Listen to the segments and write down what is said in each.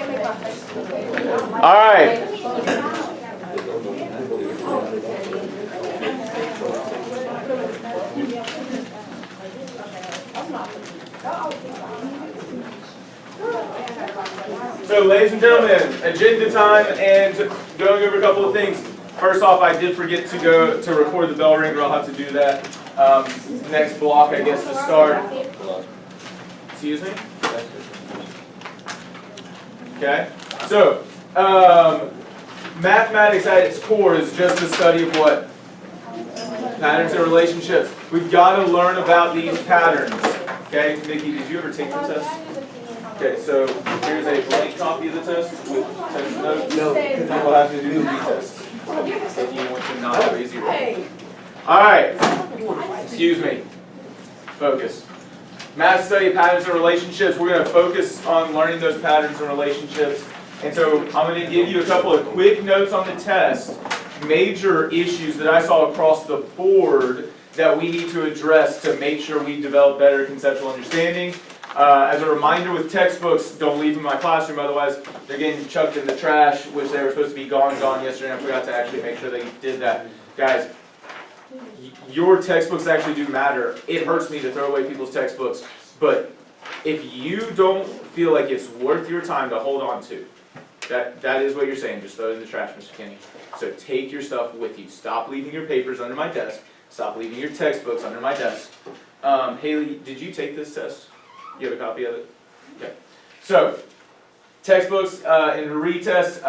All right. So, ladies and gentlemen, agenda time and going over a couple of things. First off, I did forget to record the bell ringer. I'll have to do that. Next block, I guess, to start. Excuse me? Okay. So, mathematics at its core is just the study of what? Patterns and relationships. We've got to learn about these patterns. Okay, Nikki, did you ever take the test? Okay, so here's a blank copy of the test with test notes. No, because then we'll have to do the retest if you want to not have a zero. All right. Excuse me. Focus. Math study of patterns and relationships. We're going to focus on learning those patterns and relationships. And so I'm going to give you a couple of quick notes on the test. Major issues that I saw across the board that we need to address to make sure we develop better conceptual understanding. As a reminder with textbooks, don't leave them in my classroom, otherwise they're getting chucked in the trash, which they were supposed to be gone yesterday, and I forgot to actually make sure they did that. Guys, your textbooks actually do matter. It hurts me to throw away people's textbooks, but if you don't feel like it's worth your time to hold on to, that is what you're saying, just throw it in the trash, Mr. Kenny. So take your stuff with you. Stop leaving your papers under my desk. Stop leaving your textbooks under my desk. Haley, did you take this test? You have a copy of it? Okay. So, textbooks and retest.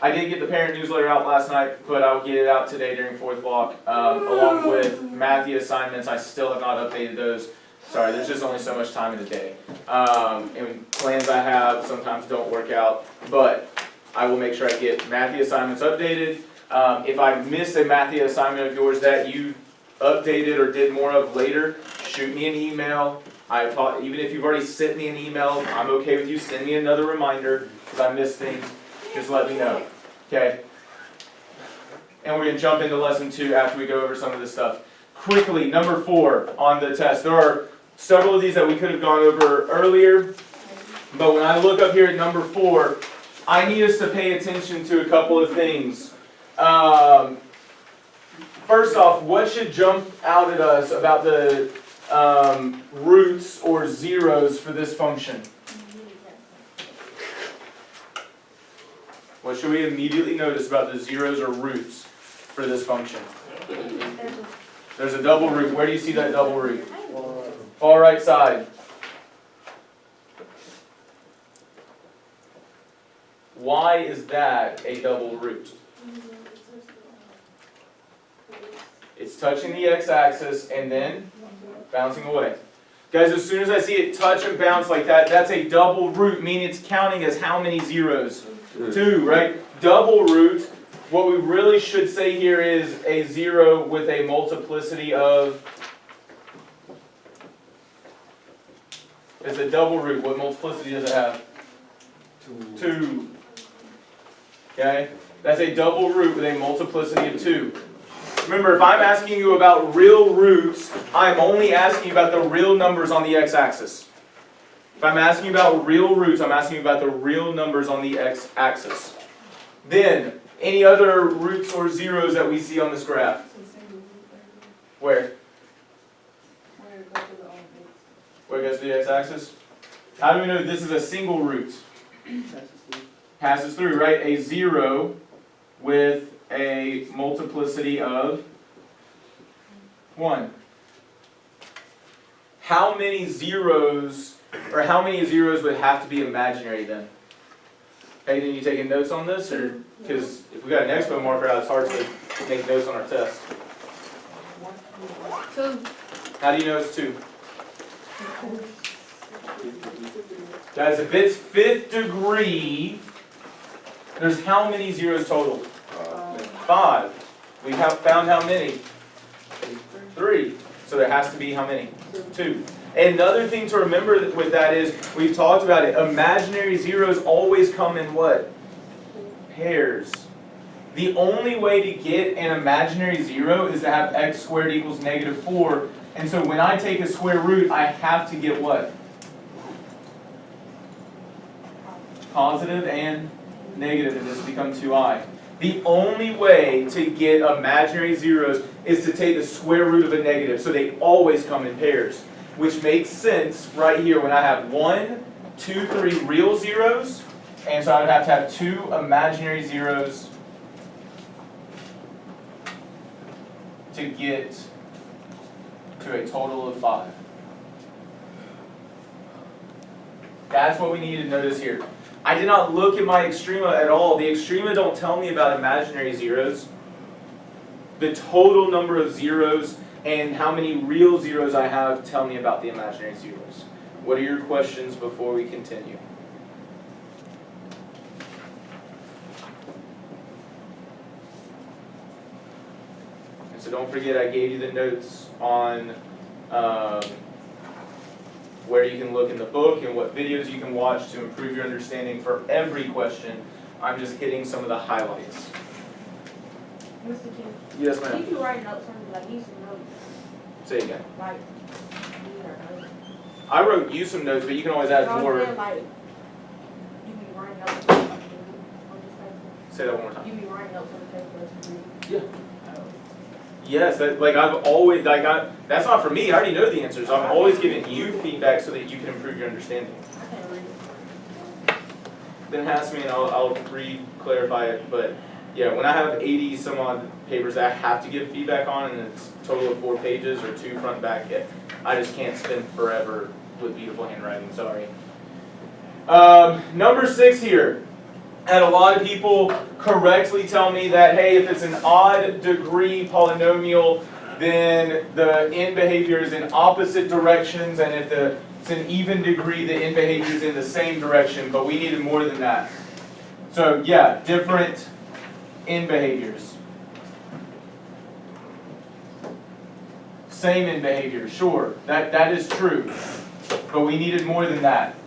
I did get the parent newsletter out last night, but I will get it out today during fourth block, along with Matthew assignments. I still have not updated those. Sorry, there's just only so much time in the day. And plans I have sometimes don't work out, but I will make sure I get Matthew assignments updated. If I miss a Matthew assignment of yours that you updated or did more of later, shoot me an email. Even if you've already sent me an email, I'm okay with you. Send me another reminder because I miss things. Just let me know. Okay? And we're going to jump into lesson 2 after we go over some of this stuff. Quickly, number 4 on the test. There are several of these that we could have gone over earlier, but when I look up here at number 4, I need us to pay attention to a couple of things. First off, what should jump out at us about the roots or zeros for this function? What should we immediately notice about the zeros or roots for this function? There's a double root. Where do you see that double root? Far right side. Why is that a double root? It's touching the x-axis and then bouncing away. Guys, as soon as I see it touch and bounce like that, that's a double root, meaning it's counting as how many zeros? 2, right? Double root, what we really should say here is a 0 with a multiplicity of... It's a double root. What multiplicity does it have? 2. Okay? That's a double root with a multiplicity of 2. Remember, if I'm asking you about real roots, I'm only asking you about the real numbers on the x-axis. If I'm asking you about real roots, I'm asking you about the real numbers on the x-axis. Then, any other roots or zeros that we see on this graph? Where? Where it goes to the x-axis? How do we know this is a single root? Passes through, right? A 0 with a multiplicity of 1. How many zeros would have to be imaginary then? Hayden, you taking notes on this? Or because if we got an expo marker out, it's hard to make notes on our test. How do you know it's 2? Guys, if it's 5th degree, there's how many zeros total? 5. We have found how many? 3. So there has to be how many? 2. Another thing to remember with that is, we've talked about it, imaginary zeros always come in what? Pairs. The only way to get an imaginary 0 is to have x squared equals -4. And so when I take a square root, I have to get what? Positive and negative, and this will become 2i. The only way to get imaginary zeros is to take the square root of a negative, so they always come in pairs, which makes sense right here when I have 1, 2, 3 real zeros, and so I would have to have 2 imaginary zeros to get to a total of 5. That's what we need to notice here. I did not look at my extrema at all. The extrema don't tell me about imaginary zeros. The total number of zeros and how many real zeros I have tell me about the imaginary zeros. What are your questions before we continue? And so don't forget I gave you the notes on where you can look in the book and what videos you can watch to improve your understanding for every question. I'm just hitting some of the highlights. Mr. King. Yes, ma'am. If you write notes on like use some notes. Say again. Like I wrote you some notes, but you can always add more. Like, you be writing notes on this paper. Say that one more time. You be writing notes on the paper. Yeah. Yes, that, like I've always, that's not for me, I already know the answers. I'm always giving you feedback so that you can improve your understanding. I can't read it. Then ask me and I'll re-clarify it, but yeah, when I have 80 some odd papers that I have to give feedback on and it's a total of 4 pages or 2 front and back, I just can't spend forever with beautiful handwriting, sorry. Number 6 here. And a lot of people correctly tell me that, hey, if it's an odd degree polynomial, then the end behavior is in opposite directions, and if it's an even degree, the end behavior is in the same direction, but we needed more than that. So yeah, different end behaviors. Same end behavior, sure, that is true, but we needed more than that.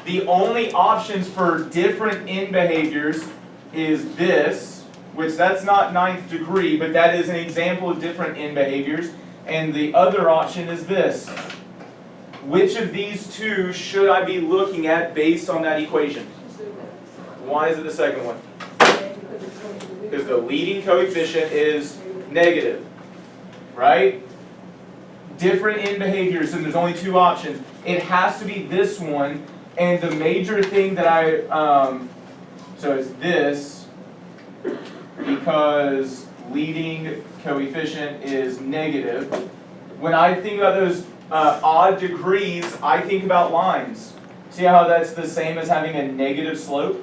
The only options for different end behaviors is this, which that's not 9th degree, but that is an example of different end behaviors. And the other option is this. Which of these two should I be looking at based on that equation? Why is it the second one? Because the leading coefficient is negative, right? Different end behaviors, and there's only 2 options. It has to be this one. And the major thing that so it's this, because leading coefficient is negative. When I think about those odd degrees, I think about lines. See how that's the same as having a negative slope?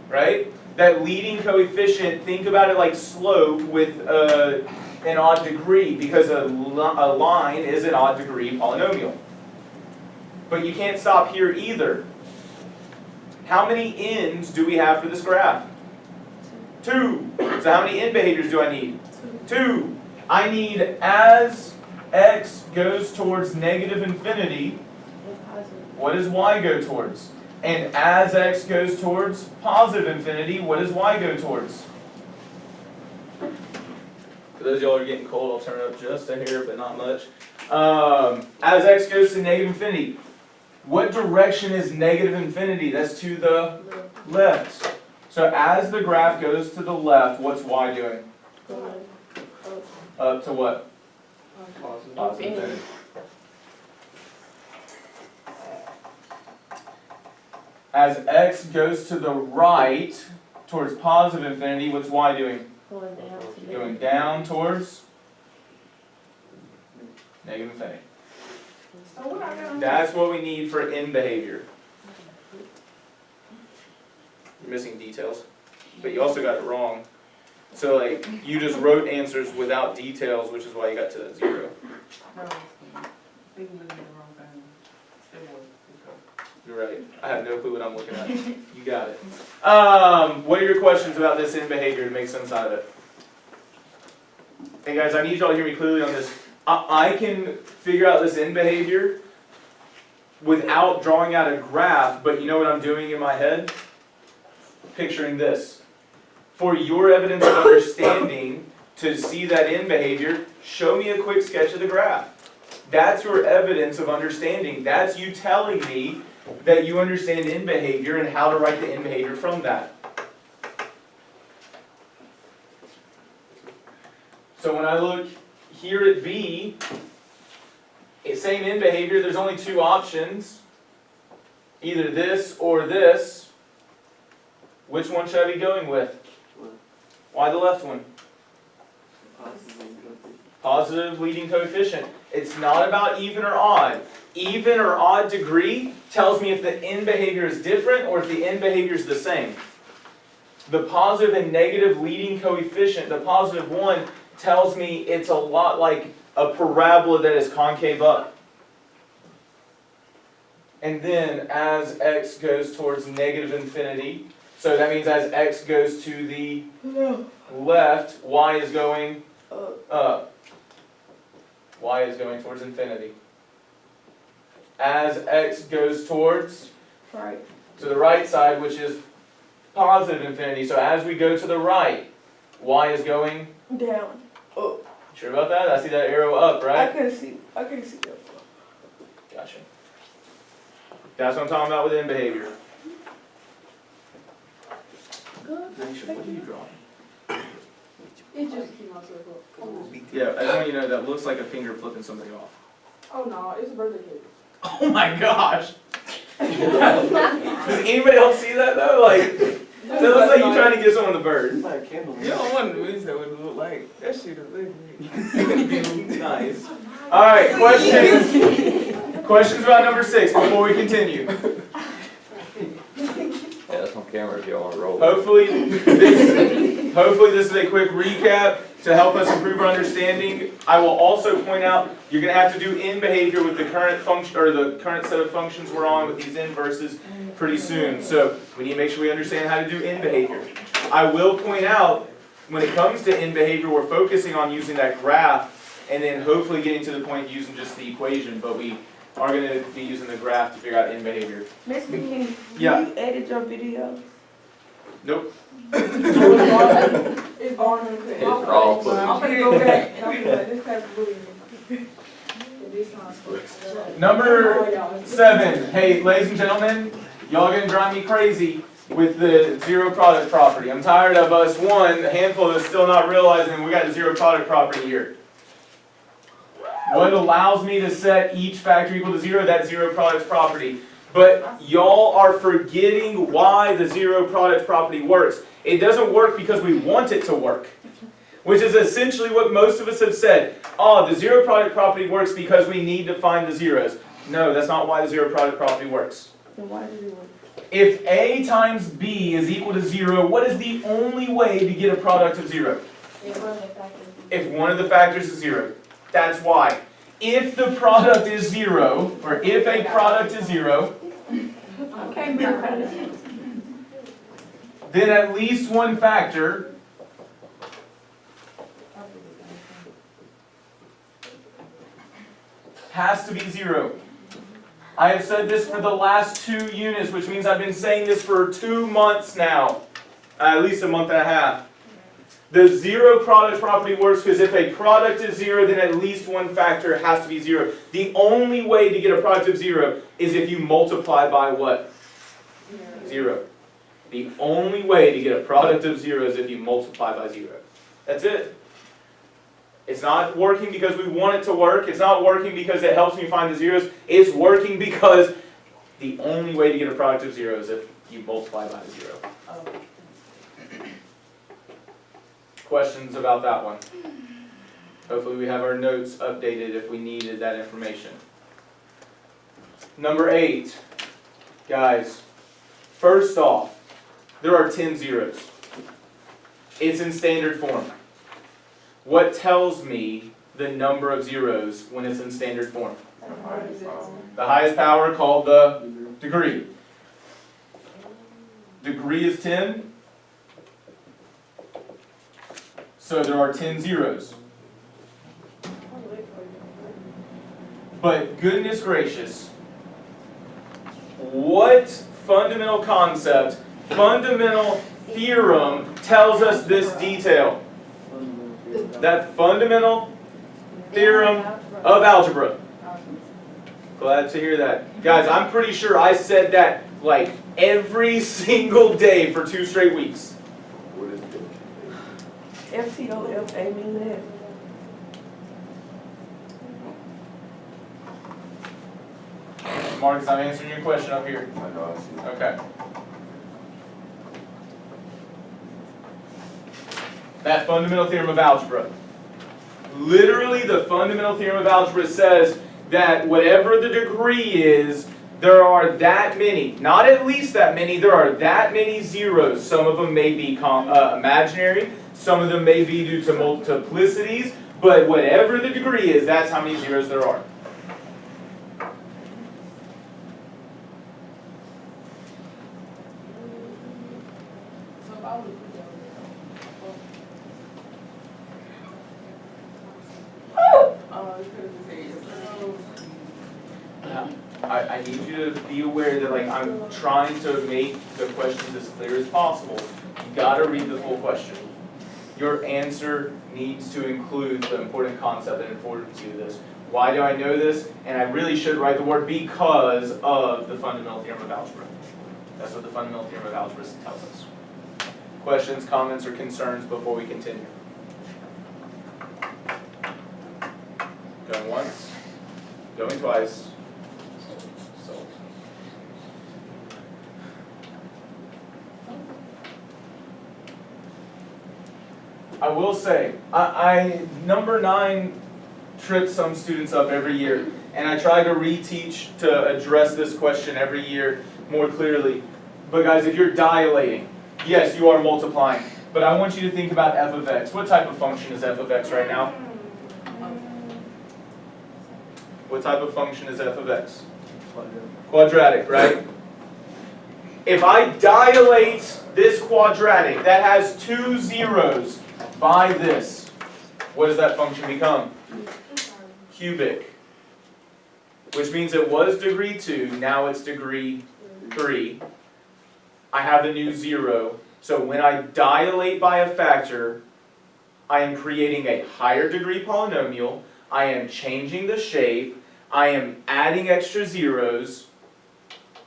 Right? That leading coefficient, think about it like slope with an odd degree, because a line is an odd degree polynomial. But you can't stop here either. How many ends do we have for this graph? 2. So how many end behaviors do I need? 2. I need as x goes towards negative infinity, what does y go towards? And as x goes towards positive infinity, what does y go towards? For those of y'all who are getting cold, I'll turn it up just a hair, but not much. As x goes to negative infinity, what direction is negative infinity? That's to the left. So as the graph goes to the left, what's y doing? Up to what? Positive infinity. As x goes to the right, towards positive infinity, what's y doing? Going down towards negative infinity. That's what we need for end behavior. You're missing details, but you also got it wrong. So like, you just wrote answers without details, which is why you got to that 0. You're right. I have no clue what I'm looking at. You got it. What are your questions about this end behavior to make sense out of it? Hey guys, I need y'all to hear me clearly on this. I can figure out this end behavior without drawing out a graph, but you know what I'm doing in my head? Picturing this. For your evidence of understanding, to see that end behavior, show me a quick sketch of the graph. That's your evidence of understanding. That's you telling me that you understand end behavior and how to write the end behavior from that. So when I look here at B, same end behavior, there's only two options. Either this or this. Which one should I be going with? Why the left one? Positive leading coefficient. It's not about even or odd. Even or odd degree tells me if the end behavior is different or if the end behavior is the same. The positive and negative leading coefficient, the positive one, tells me it's a lot like a parabola that is concave up. And then as x goes towards negative infinity, so that means as x goes to the left, y is going up. Y is going towards infinity. As x goes towards to the right side, which is positive infinity. So as we go to the right, y is going down. Up. Sure about that? I see that arrow up, right? I couldn't see that. Gotcha. That's what I'm talking about with end behavior. Nisha, what are you drawing? It just came out circle. Yeah, I want you to know that looks like a finger flipping somebody off. Oh no, it's a birthday cake. Oh my gosh! Does anybody else see that though? Like, that looks like you trying to give someone the bird. It's like a candle. You don't want to use that what it look like. That shit is nice. Alright, questions about number 6 before we continue. Yeah, that's on camera if y'all want to roll. Hopefully this is a quick recap to help us improve our understanding. I will also point out you're going to have to do end behavior with the current function or the current set of functions we're on with these inverses pretty soon. So we need to make sure we understand how to do end behavior. I will point out when it comes to end behavior, we're focusing on using that graph and then hopefully getting to the point using just the equation, but we are going to be using the graph to figure out end behavior. Mr. King, Yeah. you edit your video? Nope. It's on the It's raw footage. I'm gonna go back and I'm gonna be like, this type of bullying. This time. Number 7. Hey, ladies and gentlemen, y'all gonna drive me crazy with the zero product property. I'm tired of us, a handful of us still not realizing we got a zero product property here. What allows me to set each factor equal to 0? That zero product property. But y'all are forgetting why the zero product property works. It doesn't work because we want it to work, which is essentially what most of us have said. Oh, the zero product property works because we need to find the zeros. No, that's not why the zero product property works. Then why does it work? If A times B is equal to 0, what is the only way to get a product of 0? If one of the factors is 0. That's why. If the product is 0, or if a product is 0, Okay, then at least one factor has to be 0. I have said this for the last 2 units, which means I've been saying this for 2 months now, at least a month and a half. The zero product property works because if a product is 0, then at least one factor has to be 0. The only way to get a product of 0 is if you multiply by what? 0. The only way to get a product of 0 is if you multiply by 0. That's it. It's not working because we want it to work. It's not working because it helps me find the zeros. It's working because the only way to get a product of 0 is if you multiply by the 0. Questions about that one? Hopefully we have our notes updated if we needed that information. Number 8. Guys, first off, there are 10 zeros. It's in standard form. What tells me the number of zeros when it's in standard form? The highest power called the degree. Degree is 10. So there are 10 zeros. But goodness gracious, what fundamental concept, fundamental theorem tells us this detail? That fundamental theorem of algebra. Glad to hear that. Guys, I'm pretty sure I said that like every single day for 2 straight weeks. What is it? FTOFA mean that. Marcus, I'm answering your question up here. I know, I see. Okay. That fundamental theorem of algebra. Literally, the fundamental theorem of algebra says that whatever the degree is, there are that many, not at least that many, there are that many zeros. Some of them may be imaginary, some of them may be due to multiplicities, but whatever the degree is, that's how many zeros there are. So if I would I need you to be aware that like I'm trying to make the questions as clear as possible. You gotta read the full question. Your answer needs to include the important concept that informs you this. Why do I know this? And I really should write the word because of the fundamental theorem of algebra. That's what the fundamental theorem of algebra tells us. Questions, comments, or concerns before we continue? Going once, going twice. So. I will say, number 9 trips some students up every year, and I try to reteach to address this question every year more clearly. But guys, if you're dilating, yes, you are multiplying, but I want you to think about f of x. What type of function is f of x right now? What type of function is f of x? Quadratic, right? If I dilate this quadratic that has 2 zeros by this, what does that function become? Cubic. Which means it was degree 2, now it's degree 3. I have a new 0. So when I dilate by a factor, I am creating a higher degree polynomial. I am changing the shape. I am adding extra zeros.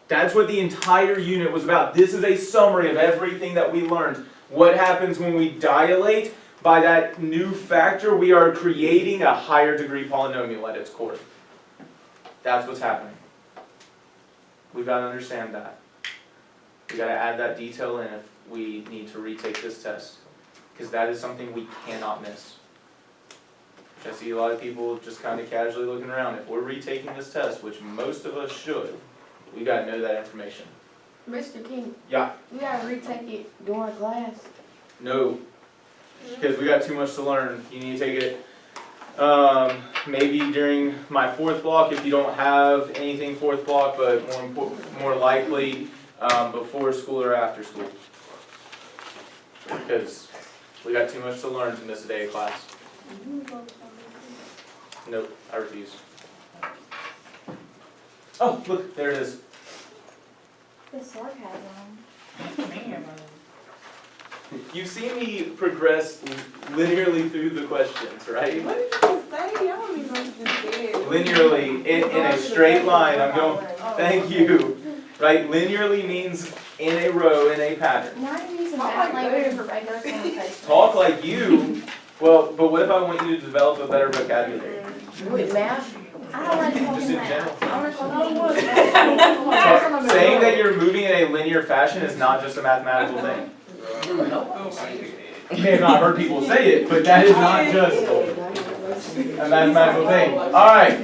That's what the entire unit was about. This is a summary of everything that we learned. What happens when we dilate by that new factor? We are creating a higher degree polynomial at its core. That's what's happening. We've got to understand that. We've got to add that detail in if we need to retake this test. Because that is something we cannot miss. I see a lot of people just kind of casually looking around. If we're retaking this test, which most of us should, we got to know that information. Mr. King, Yeah. we gotta retake it during class. No. Because we got too much to learn. You need to take it maybe during my 4th block if you don't have anything 4th block, but more likely before school or after school. Because we got too much to learn to miss a day of class. Nope, I refuse. Oh, look, there it is. The sarcasm. You've seen me progress linearly through the questions, right? What did you just say? I don't even know what you just said. Linearly, in a straight line, I'm going, thank you. Right, linearly means in a row, in a pattern. Why are you using that language for regular conversation? Talk like you, well, but what if I want you to develop a better vocabulary? With math? I don't want to talk Just in in math. general. I want to talk in Saying that you're moving in a linear fashion is not just a mathematical thing. You may have not heard people say it, but that is not just a mathematical thing. Alright,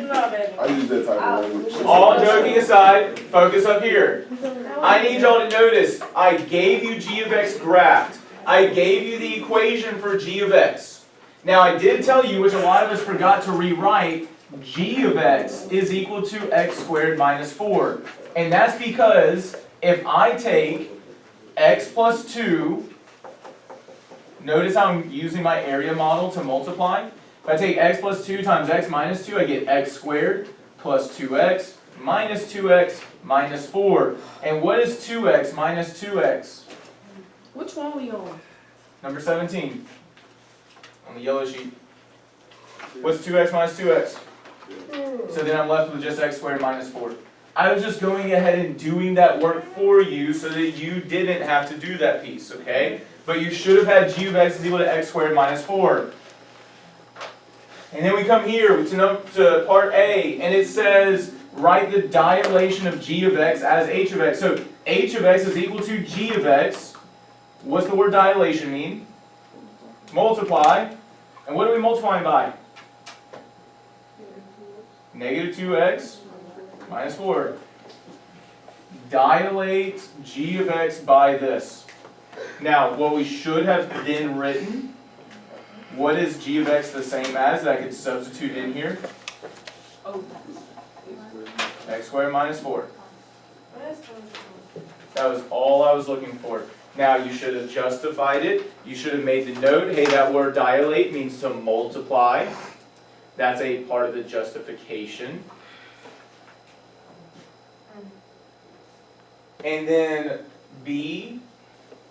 I use that type of language. all joking aside, focus up here. I need y'all to notice, I gave you g of x graphed. I gave you the equation for g of x. Now I did tell you, which a lot of us forgot to rewrite, g of x is equal to x squared minus 4. And that's because if I take x plus 2, notice how I'm using my area model to multiply. If I take x plus 2 times x minus 2, I get x squared plus 2x minus 2x minus 4. And what is 2x minus 2x? Which one we on? Number 17 on the yellow sheet. What's 2x minus 2x? So then I'm left with just x squared minus 4. I was just going ahead and doing that work for you so that you didn't have to do that piece, okay? But you should have had g of x is equal to x squared minus 4. And then we come here to part A, and it says, write the dilation of g of x as h of x. So h of x is equal to g of x. What's the word dilation mean? Multiply. And what are we multiplying by? Negative 2x minus 4. Dilate g of x by this. Now, what we should have then written, what is g of x the same as that I could substitute in here? X squared minus 4. That was all I was looking for. Now, you should have justified it. You should have made the note, hey, that word dilate means to multiply. That's a part of the justification. And then B,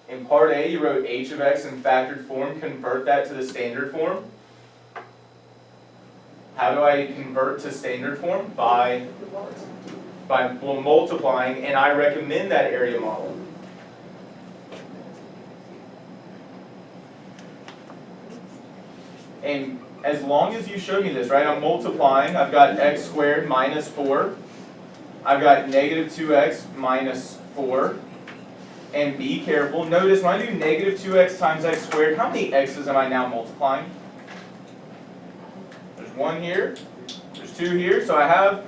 in part A, you wrote h of x in factored form. Convert that to the standard form. How do I convert to standard form? By multiplying, and I recommend that area model. And as long as you show me this, right, I'm multiplying. I've got x squared minus 4. I've got negative 2x minus 4. And be careful. Notice when I do negative 2x times x squared, how many x's am I now multiplying? There's 1 here. There's 2 here. So I have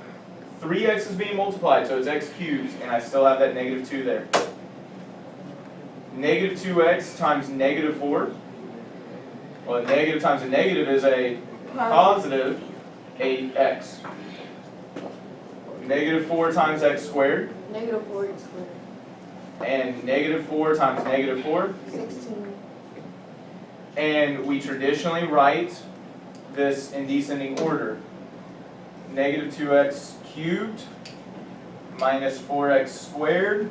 3 x's being multiplied. So it's x cubed. And I still have that negative 2 there. Negative 2x times negative 4. Well, a negative times a negative is a positive 8x. Negative 4 times x squared. Negative 4x squared. And negative 4 times negative 4. 16. And we traditionally write this in descending order. Negative 2x cubed minus 4x squared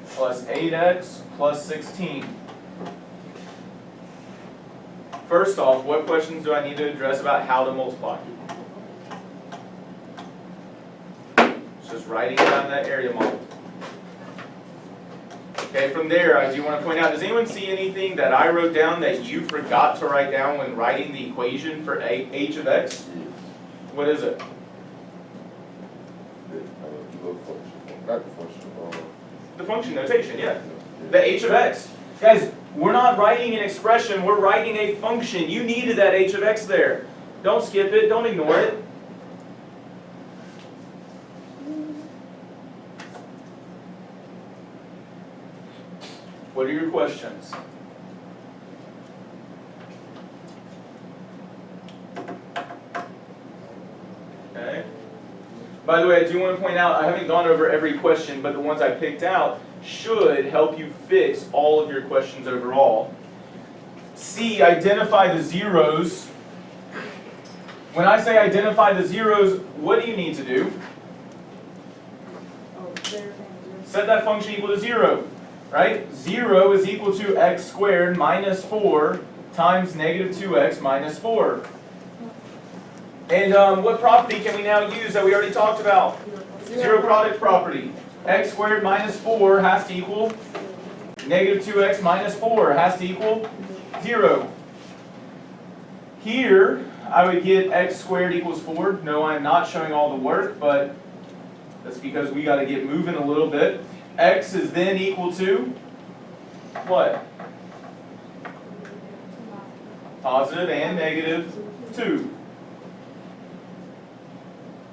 plus 8x plus 16. First off, what questions do I need to address about how to multiply? It's just writing down that area model. Okay, from there, I do want to point out, does anyone see anything that I wrote down that you forgot to write down when writing the equation for h of x? What is it? Not the function. The function notation, yeah. The h of x. Guys, we're not writing an expression, we're writing a function. You needed that h of x there. Don't skip it, don't ignore it. What are your questions? Okay. By the way, I do want to point out, I haven't gone over every question, but the ones I picked out should help you fix all of your questions overall. C, identify the zeros. When I say identify the zeros, what do you need to do? Set that function equal to 0, right? 0 is equal to x squared minus 4 times negative 2x minus 4. And what property can we now use that we already talked about? Zero product property. X squared minus 4 has to equal negative 2x minus 4 has to equal 0. Here, I would get x squared equals 4. No, I'm not showing all the work, but that's because we got to get moving a little bit. X is then equal to what? Positive and negative 2.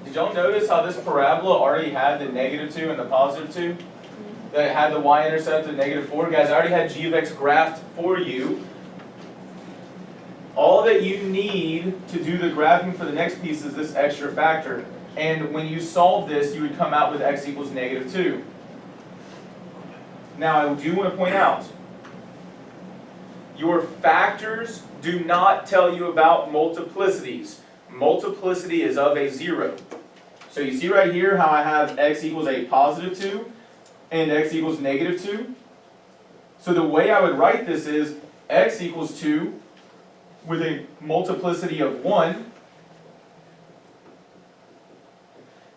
Did y'all notice how this parabola already had the negative 2 and the positive 2? That it had the y-intercept of negative 4? Guys, I already had g of x graphed for you. All that you need to do the graphing for the next piece is this extra factor. And when you solve this, you would come out with x equals negative 2. Now, I do want to point out, your factors do not tell you about multiplicities. Multiplicity is of a 0. So you see right here how I have x equals a positive 2 and x equals negative 2. So the way I would write this is x equals 2 with a multiplicity of 1.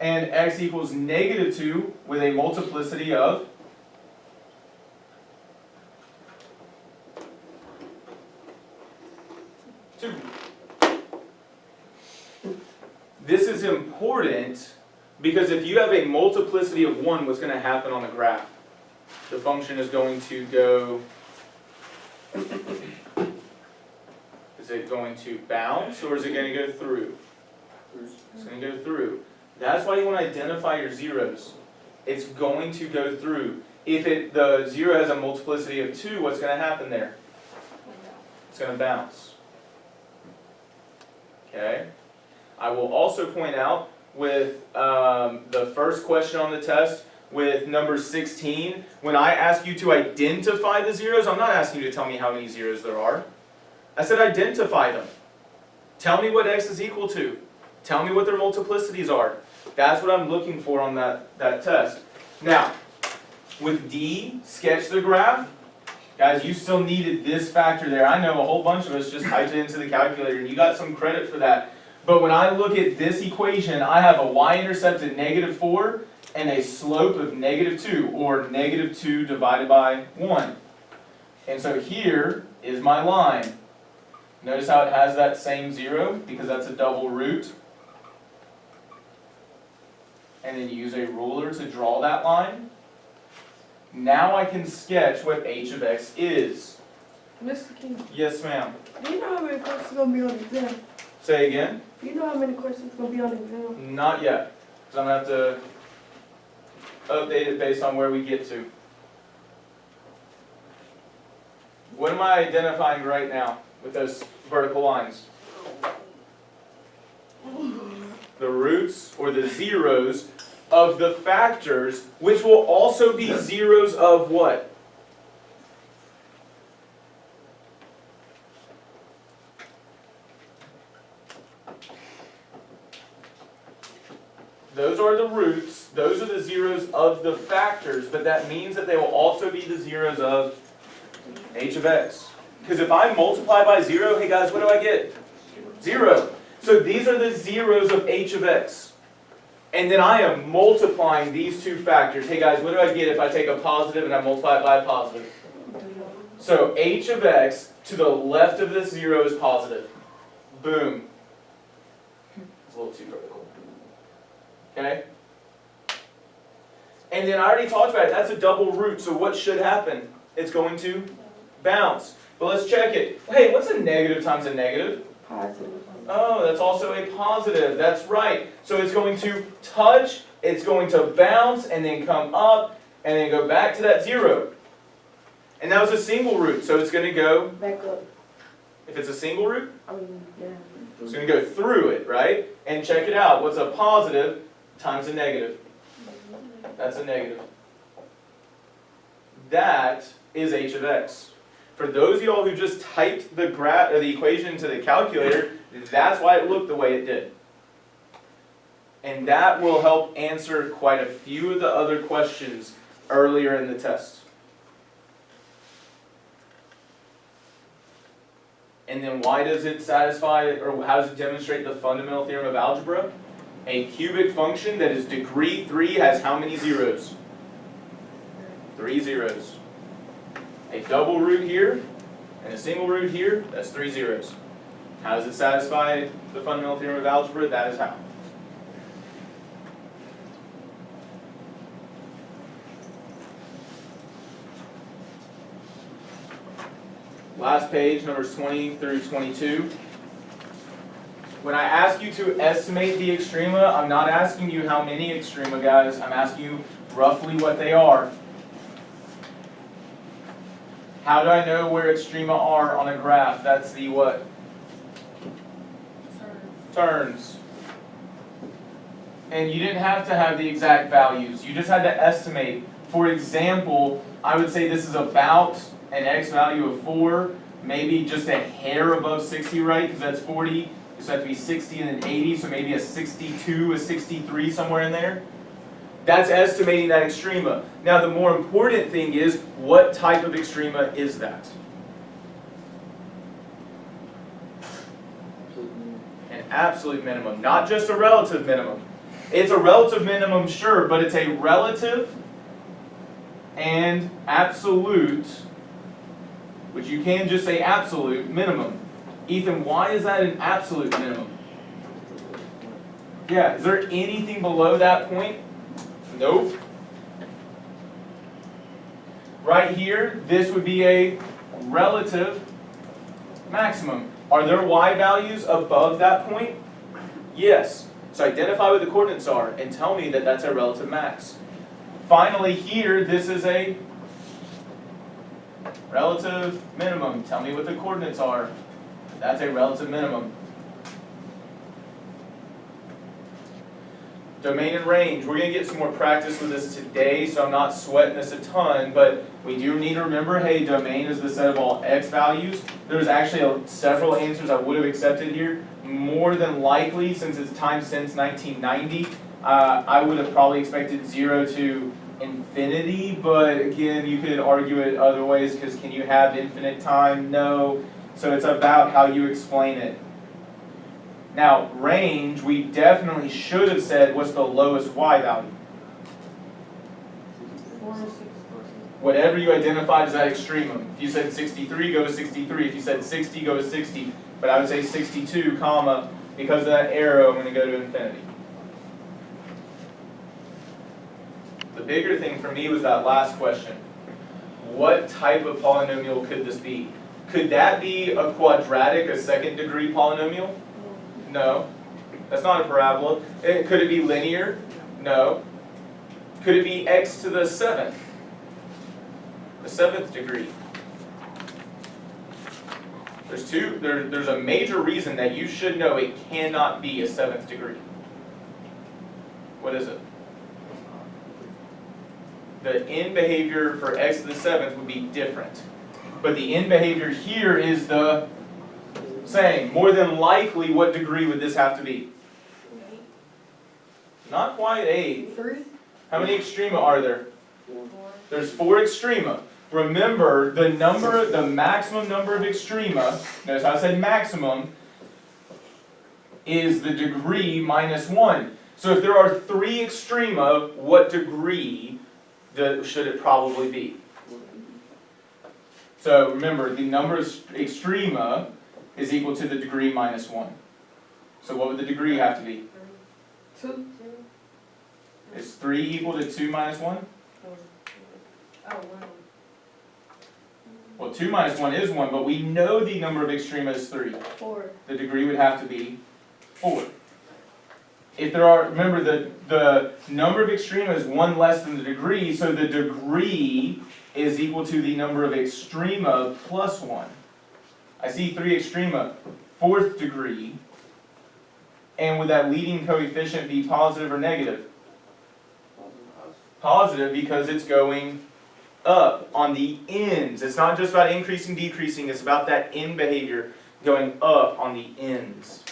and x equals -2 with a multiplicity of two. This is important because if you have a multiplicity of 1, what's going to happen on the graph? The function is going to go, is it going to bounce or is it going to go through? It's going to go through. That's why you want to identify your zeros. It's going to go through. If the 0 has a multiplicity of 2, what's going to happen there? It's going to bounce. Okay? I will also point out with the first question on the test, with number 16, when I ask you to identify the zeros, I'm not asking you to tell me how many zeros there are. I said identify them. Tell me what x is equal to. Tell me what their multiplicities are. That's what I'm looking for on that test. Now, with D, sketch the graph. Guys, you still needed this factor there. I know a whole bunch of us just typed it into the calculator, and you got some credit for that. But when I look at this equation, I have a y-intercept of -4 and a slope of -2, or -2 divided by 1. And so here is my line. Notice how it has that same 0, because that's a double root. And then use a ruler to draw that line. Now I can sketch what h of x is. Mr. King, Yes, ma'am. do you know how many questions are gonna be on the exam? Say again? Do you know how many questions are gonna be on the exam? Not yet, because I'm going to have to update it based on where we get to. What am I identifying right now with those vertical lines? The roots, or the zeros, of the factors, which will also be zeros of what? Those are the roots, those are the zeros of the factors, but that means that they will also be the zeros of h of x. Because if I multiply by 0, hey guys, what do I get? 0. So these are the zeros of h of x. And then I am multiplying these two factors. Hey guys, what do I get if I take a positive and I multiply it by a positive? So h of x to the left of this 0 is positive. Boom. It's a little too vertical. Okay? And then I already talked about it. That's a double root. So what should happen? It's going to bounce. But let's check it. Hey, what's a negative times a negative? Positive. Oh, that's also a positive. That's right. So it's going to touch, it's going to bounce, and then come up, and then go back to that 0. And that was a single root, so it's going to go, Back up. if it's a single root, I mean, yeah. it's going to go through it, right? And check it out. What's a positive times a negative? That's a negative. That is h of x. For those of y'all who just typed the equation into the calculator, that's why it looked the way it did. And that will help answer quite a few of the other questions earlier in the test. And then why does it satisfy, or how does it demonstrate the fundamental theorem of algebra? A cubic function that is degree 3 has how many zeros? 3 zeros. A double root here and a single root here, that's 3 zeros. How does it satisfy the fundamental theorem of algebra? That is how. Last page, numbers 20 through 22. When I ask you to estimate the extrema, I'm not asking you how many extrema, guys. I'm asking you roughly what they are. How do I know where extrema are on a graph? That's the what? Turns. And you didn't have to have the exact values. You just had to estimate. For example, I would say this is about an x value of 4, maybe just a hair above 60, right? Because that's 40. So it has to be 60 and then 80, so maybe a 62, a 63, somewhere in there. That's estimating that extrema. Now the more important thing is, what type of extrema is that? An absolute minimum, not just a relative minimum. It's a relative minimum, sure, but it's a relative and absolute, which you can just say absolute minimum. Ethan, why is that an absolute minimum? Yeah, is there anything below that point? Nope. Right here, this would be a relative maximum. Are there y values above that point? Yes. So identify what the coordinates are and tell me that that's a relative max. Finally here, this is a relative minimum. Tell me what the coordinates are. That's a relative minimum. Domain and range. We're going to get some more practice with this today, so I'm not sweating this a ton, but we do need to remember, hey, domain is the set of all x values. There's actually several answers I would have accepted here. More than likely, since it's time since 1990, I would have probably expected 0 to infinity, but again, you could argue it other ways, because can you have infinite time? No. So it's about how you explain it. Now, range, we definitely should have said what's the lowest y value. Whatever you identified as that extremum. If you said 63, go with 63. If you said 60, go with 60. But I would say 62, comma, because of that arrow, I'm going to go to infinity. The bigger thing for me was that last question. What type of polynomial could this be? Could that be a quadratic, a second degree polynomial? No. That's not a parabola. Could it be linear? No. Could it be x to the 7th? The 7th degree? There's a major reason that you should know it cannot be a 7th degree. What is it? The end behavior for x to the 7th would be different. But the end behavior here is the same. More than likely, what degree would this have to be? Not quite 8. 3. How many extrema are there? 4. There's 4 extrema. Remember, the maximum number of extrema, notice how I said maximum, is the degree minus 1. So if there are 3 extrema, what degree should it probably be? So remember, the number of extrema is equal to the degree minus 1. So what would the degree have to be? 2. Is 3 equal to 2 minus 1? Oh, wow. Well, 2 minus 1 is 1, but we know the number of extrema is 3. 4. The degree would have to be 4. If there are, remember the number of extrema is 1 less than the degree, so the degree is equal to the number of extrema plus 1. I see 3 extrema, 4th degree, and would that leading coefficient be positive or negative? Positive, because it's going up on the ends. It's not just about increasing, decreasing, it's about that end behavior going up on the ends.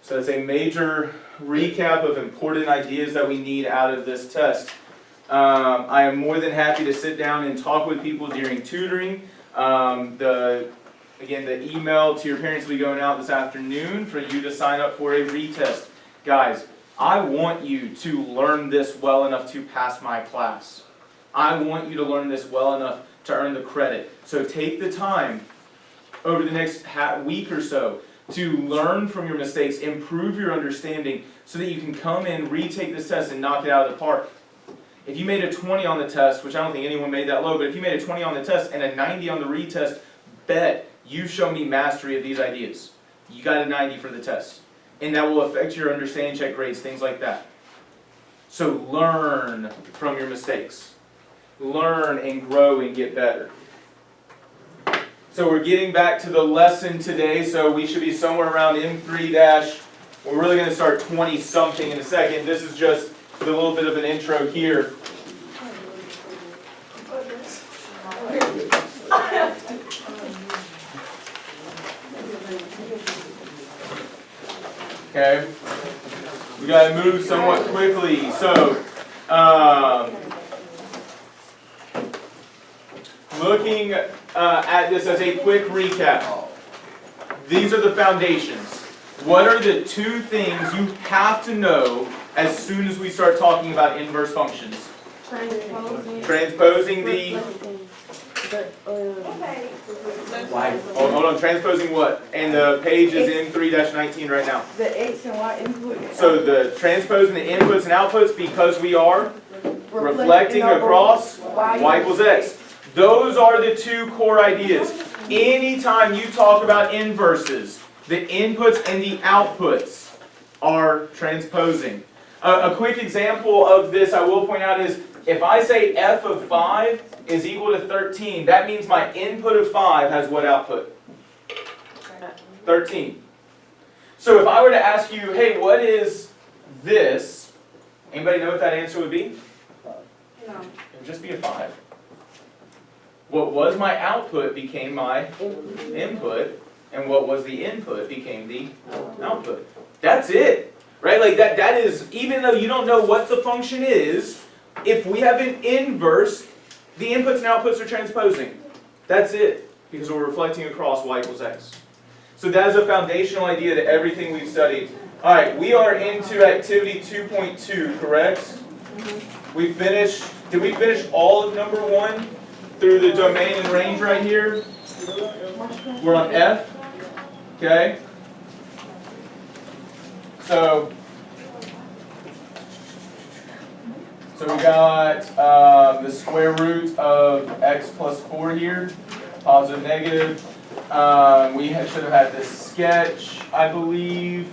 So it's a major recap of important ideas that we need out of this test. I am more than happy to sit down and talk with people during tutoring. Again, the email to your parents will be going out this afternoon for you to sign up for a retest. Guys, I want you to learn this well enough to pass my class. I want you to learn this well enough to earn the credit. So take the time over the next week or so to learn from your mistakes, improve your understanding, so that you can come in, retake this test, and knock it out of the park. If you made a 20 on the test, which I don't think anyone made that low, but if you made a 20 on the test and a 90 on the retest, bet you show me mastery of these ideas. You got a 90 for the test. And that will affect your understanding check grades, things like that. So learn from your mistakes. Learn and grow and get better. So we're getting back to the lesson today, so we should be somewhere around M3-, we're really going to start 20-something in a second. This is just a little bit of an intro here. Okay, we got to move somewhat quickly. So, looking at this as a quick recap, these are the foundations. What are the two things you have to know as soon as we start talking about inverse functions? Transposing the, hold on, transposing what? And the page is M3-19 right now. The X and Y input. So the transposing the inputs and outputs, because we are reflecting across y equals x. Those are the two core ideas. Anytime you talk about inverses, the inputs and the outputs are transposing. A quick example of this I will point out is, if I say f of 5 is equal to 13, that means my input of 5 has what output? 13. So if I were to ask you, hey, what is this? Anybody know what that answer would be? No. It would just be a 5. What was my output became my input, and what was the input became the output. That's it, right? Like that is, even though you don't know what the function is, if we have an inverse, the inputs and outputs are transposing. That's it, because we're reflecting across y equals x. So that is a foundational idea to everything we've studied. All right, we are into activity 2.2, correct? We finished, did we finish all of number 1 through the domain and range right here? We're on F, okay? So we got the square root of x plus 4 here, positive, negative. We should have had this sketch, I believe.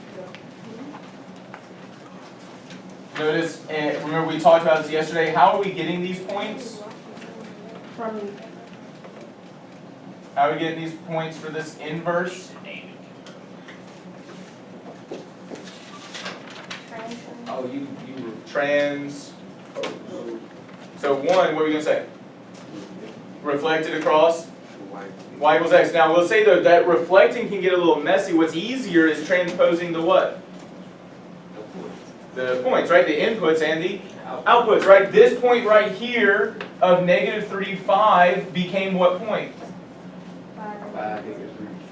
Notice, and remember we talked about this yesterday, how are we getting these points? How are we getting these points for this inverse? Oh, you trans. So 1, what are we going to say? Reflected across y equals x. Now we'll say though that reflecting can get a little messy. What's easier is transposing the what? The points, right? The inputs and the outputs, right? This point right here of negative 3, 5 became what point?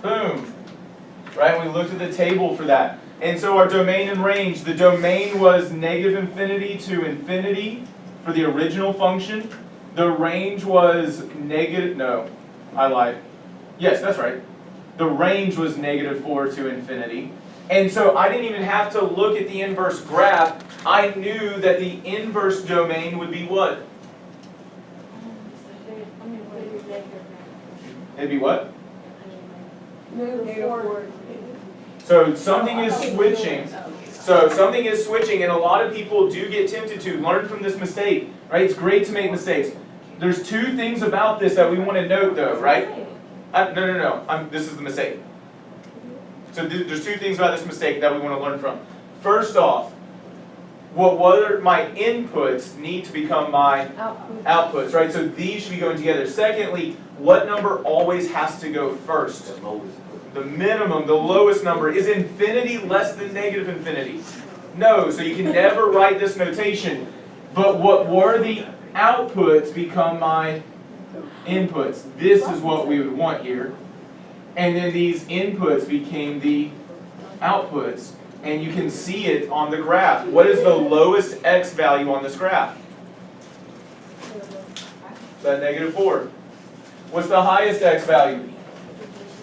Boom. Right? We looked at the table for that. And so our domain and range, the domain was negative infinity to infinity for the original function. The range was negative, no, I lied. Yes, that's right. The range was negative 4 to infinity. And so I didn't even have to look at the inverse graph. I knew that the inverse domain would be what? It'd be what? So something is switching. So something is switching, and a lot of people do get tempted to learn from this mistake, right? It's great to make mistakes. There's two things about this that we want to note, though, right? No. This is the mistake. So there's two things about this mistake that we want to learn from. First off, what my inputs need to become my outputs, right? So these should be going together. Secondly, what number always has to go first? The minimum, the lowest number. Is infinity less than negative infinity? No, so you can never write this notation. But what were the outputs become my inputs? This is what we would want here. And then these inputs became the outputs. And you can see it on the graph. What is the lowest x value on this graph? Is that negative 4? What's the highest x value?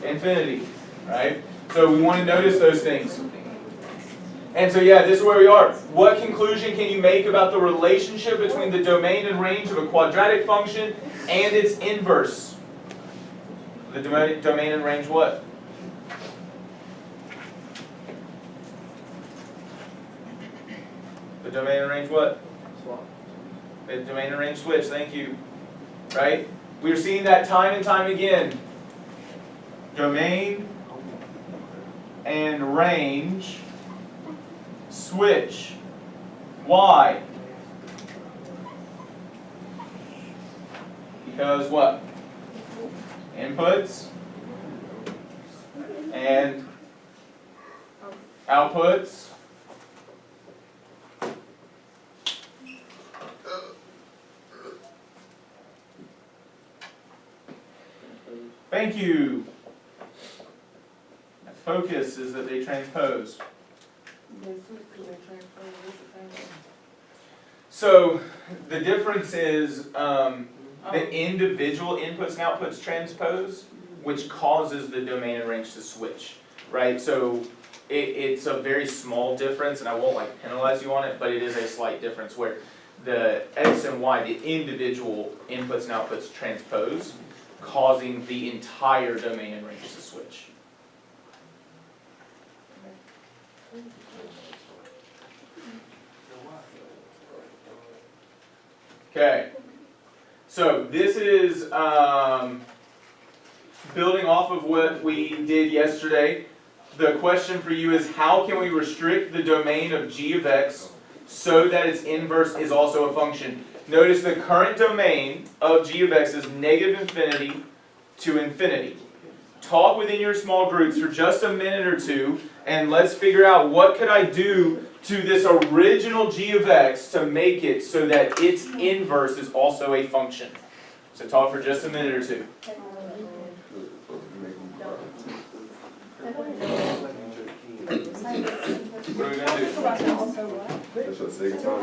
Infinity, right? So we want to notice those things. And so yeah, this is where we are. What conclusion can you make about the relationship between the domain and range of a quadratic function and its inverse? The domain and range what? The domain and range what? The domain and range switch, thank you. Right? We're seeing that time and time again. Domain and range switch. Why? Because what? Inputs and outputs thank you. focus is that they transpose. They switch because they transfer, it's the same. So the difference is the individual inputs and outputs transpose, which causes the domain and range to switch, right? So it's a very small difference, and I won't like penalize you on it, but it is a slight difference where the X and Y, the individual inputs and outputs transpose, causing the entire domain and range to switch. Okay, so this is building off of what we did yesterday. The question for you is, how can we restrict the domain of g of x so that its inverse is also a function? Notice the current domain of g of x is negative infinity to infinity. Talk within your small groups for just a minute or two, and let's figure out what could I do to this original g of x to make it so that its inverse is also a function. So talk for just a minute or two. What are we going to do? That's your second time.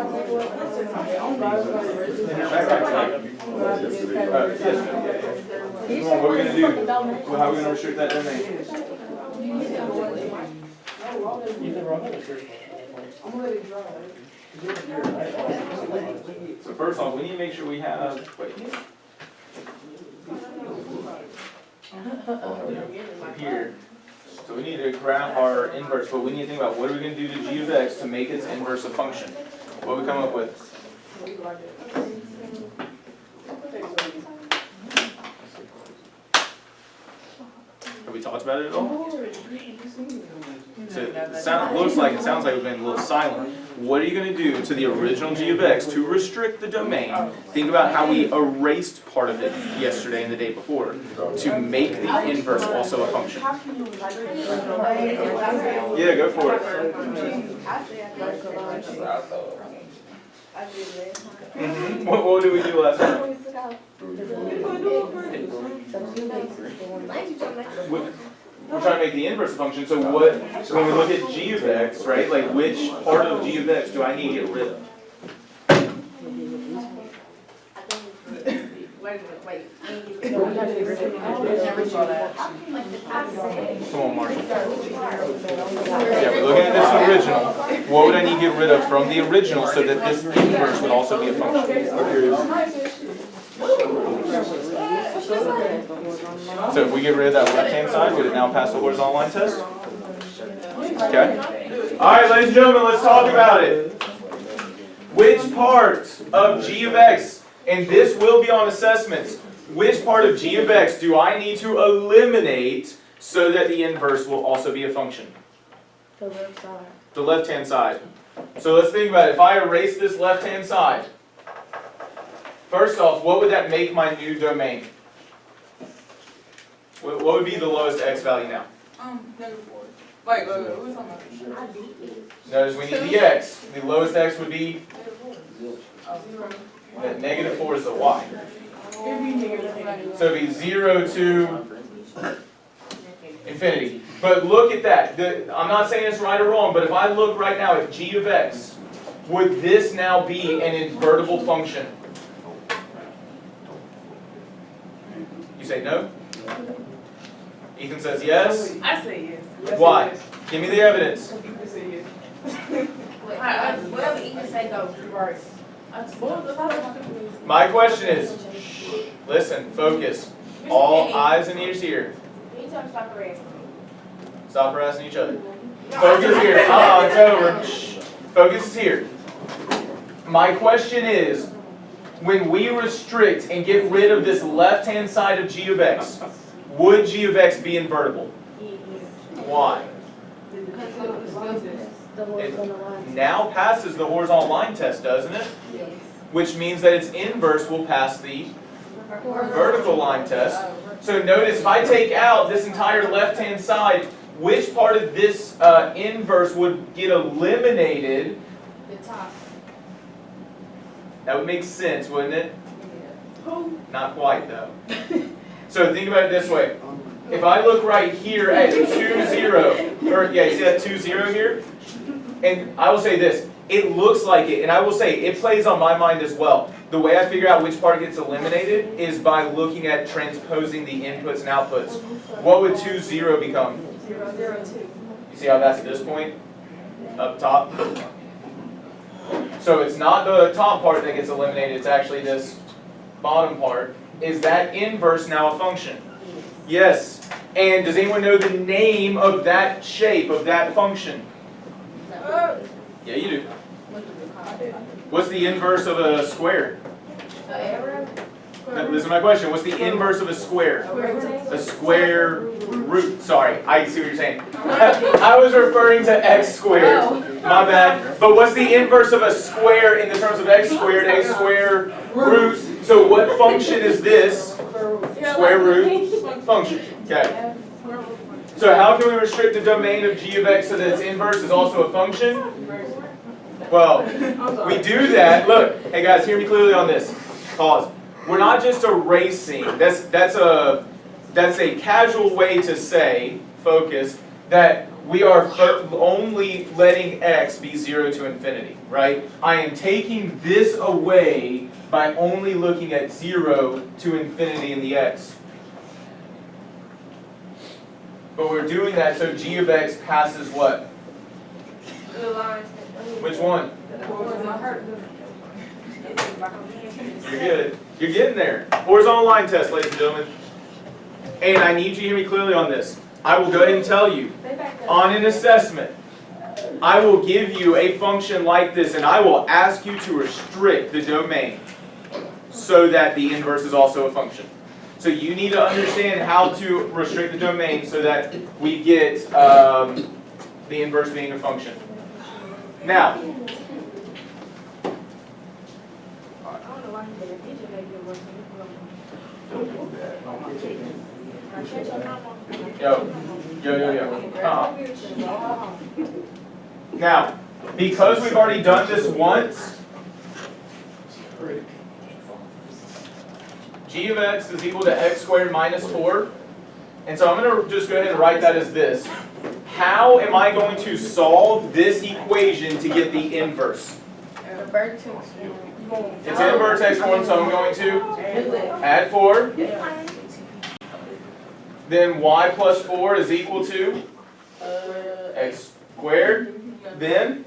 Yes, ma'am. Come on, what are we going to do? Well, how are we going to restrict that domain? I'm gonna let it dry. So first off, we need to make sure we have, wait. Here. So we need to graph our inverse, but we need to think about what are we going to do to g of x to make its inverse a function. What we come up with? Have we talked about it at all? So it sounds like we've been a little silent. What are you going to do to the original g of x to restrict the domain? Think about how we erased part of it yesterday and the day before to make the inverse also a function. Yeah, go for it. What did we do last time? We're trying to make the inverse function, so what, when we look at g of x, right, like which part of g of x do I need to get rid of? Come on, Marshall. Yeah, we're looking at this original. What would I need to get rid of from the original so that this inverse would also be a function? So if we get rid of that left-hand side, would it now pass the horizontal line test? Okay. All right, ladies and gentlemen, let's talk about it. Which part of g of x, and this will be on assessments, which part of g of x do I need to eliminate so that the inverse will also be a function? The left side. The left-hand side. So let's think about it. If I erase this left-hand side, first off, what would that make my new domain? What would be the lowest x value now? -4. Like, what's on my? Notice we need the x. The lowest x would be, that -4 is the y. So it'd be 0 to infinity. But look at that. I'm not saying it's right or wrong, but if I look right now at g of x, would this now be an invertible function? You say no? Ethan says yes. I say yes. Why? Give me the evidence. I say yes. Whatever Ethan say goes. Right. My question is, listen, focus. All eyes and ears here. Stop harassing each other. Focus here. It's over. Shh. Focus is here. My question is, when we restrict and get rid of this left-hand side of g of x, would g of x be invertible? Why? It now passes the horizontal line test, doesn't it? Which means that its inverse will pass the vertical line test. So notice if I take out this entire left-hand side, which part of this inverse would get eliminated? The top. That would make sense, wouldn't it? Not quite, though. So think about it this way. if I look right here at 2, 0, or yeah, you see that 2, 0 here? And I will say this, it looks like it, and I will say it plays on my mind as well. The way I figure out which part gets eliminated is by looking at transposing the inputs and outputs. What would 2, 0 become? 0, 0, 2. You see how that's this point? Up top? So it's not the top part that gets eliminated, it's actually this bottom part. Is that inverse now a function? Yes. And does anyone know the name of that shape, of that function? Yeah, you do. What's the inverse of a square? No, listen to my question. What's the inverse of a square? A square root. Sorry, I see what you're saying. I was referring to x squared. My bad. But what's the inverse of a square in the terms of x squared? X square root. So what function is this? Square root function. Okay. So how can we restrict the domain of g of x so that its inverse is also a function? Well, we do that. Look, hey guys, hear me clearly on this. Pause. We're not just erasing. That's a casual way to say, focus, that we are only letting x be 0 to infinity, right? I am taking this away by only looking at 0 to infinity in the x. But we're doing that so g of x passes what? Which one? You're good. You're getting there. Horizontal line test, ladies and gentlemen. And I need you to hear me clearly on this. I will go ahead and tell you, on an assessment, I will give you a function like this, and I will ask you to restrict the domain so that the inverse is also a function. So you need to understand how to restrict the domain so that we get the inverse being a function. Now, yo. Now, because we've already done this once, g of x is equal to x squared minus 4. And so I'm going to just go ahead and write that as this. How am I going to solve this equation to get the inverse? It's in vertex form, so I'm going to add 4. Then y plus 4 is equal to x squared. Then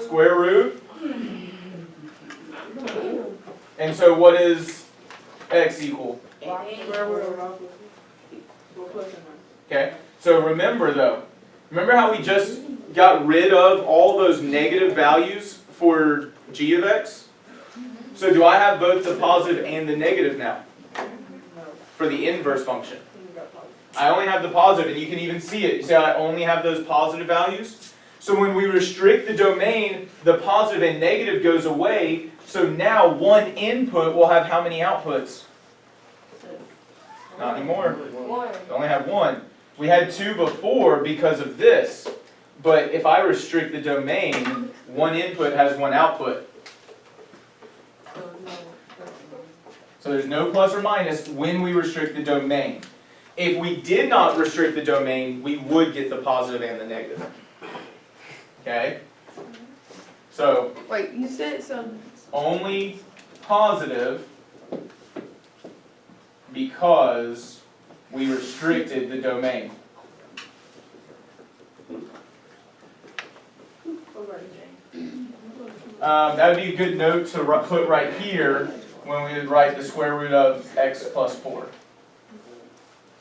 square root. And so what is x equal? Okay, so remember though, remember how we just got rid of all those negative values for g of x? So do I have both the positive and the negative now for the inverse function? I only have the positive, and you can even see it. You see how I only have those positive values? So when we restrict the domain, the positive and negative goes away. So now one input will have how many outputs? Not anymore. We only have one. We had 2 before because of this. But if I restrict the domain, one input has one output. So there's no plus or minus when we restrict the domain. If we did not restrict the domain, we would get the positive and the negative. Okay? So, Wait, you said something. only positive because we restricted the domain. That would be a good note to put right here when we would write the square root of x plus 4.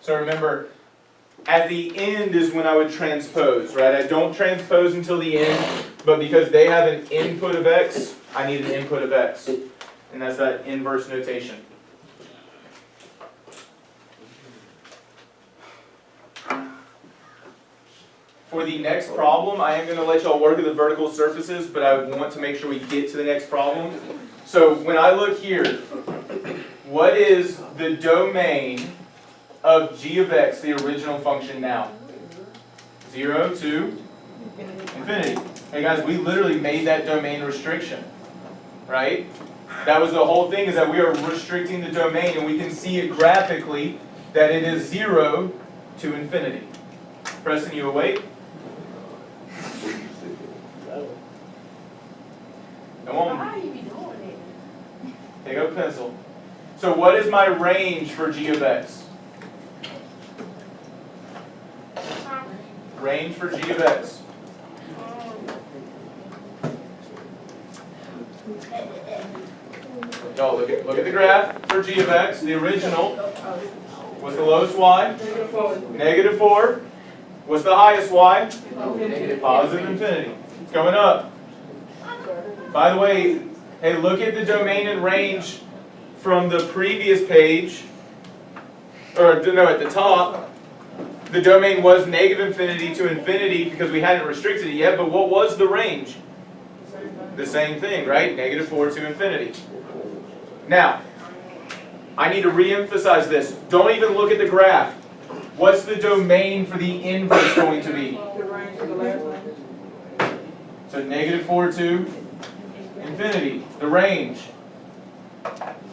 So remember, at the end is when I would transpose, right? I don't transpose until the end, but because they have an input of x, I need an input of x. And that's that inverse notation. For the next problem, I am going to let y'all work with the vertical surfaces, but I want to make sure we get to the next problem. So when I look here, what is the domain of g of x, the original function now? 0 to infinity. Hey guys, we literally made that domain restriction, right? That was the whole thing, is that we are restricting the domain, and we can see it graphically that it is 0 to infinity. Preston, you awake? Come on. How do you be doing it? Take out a pencil. So what is my range for g of x? Range for g of x. Y'all look at the graph for g of x. The original was the lowest y. -4. What's the highest y? Positive infinity. It's going up. By the way, hey, look at the domain and range from the previous page, or no, at the top. The domain was -infinity to infinity because we hadn't restricted it yet, but what was the range? The same thing, right? -4 to infinity. Now, I need to re-emphasize this. Don't even look at the graph. What's the domain for the inverse going to be? The range of the last one. So -4 to infinity. The range.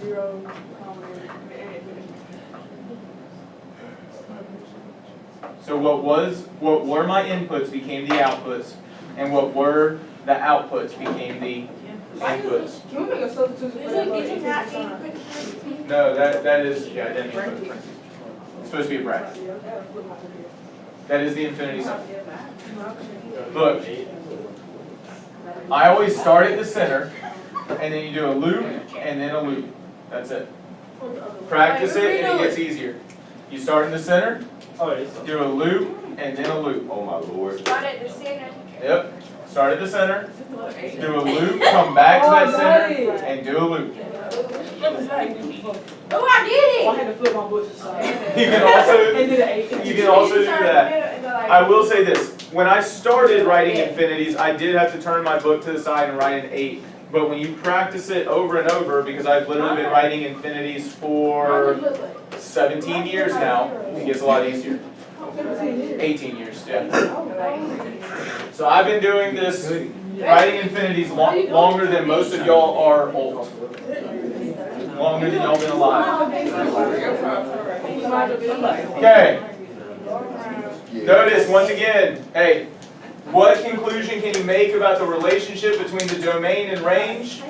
0, So what were my inputs became the outputs, and what were the outputs became the inputs. Can we make a substitution for that? Did you not input? No, that is, yeah, I didn't input it. It's supposed to be a bracket. That is the infinity sign. Look, I always start at the center, and then you do a loop, and then a loop. That's it. Practice it, and it gets easier. You start in the center, do a loop, and then a loop. Oh my lord. Start at the center. Yep. Start at the center, do a loop, come back to that center, and do a loop. Oh, I did I it! had to flip my book to the side. You can also And did an 8. you can also do that. I will say this, when I started writing infinities, I did have to turn my book to the side and write an 8. But when you practice it over and over, because I've literally been writing infinities for 17 years now, it gets a lot easier. 18 years, yeah. So I've been doing this, writing infinities longer than most of y'all are old. Longer than y'all been alive. Okay. Notice, once again, hey, what conclusion can you make about the relationship between the domain and range?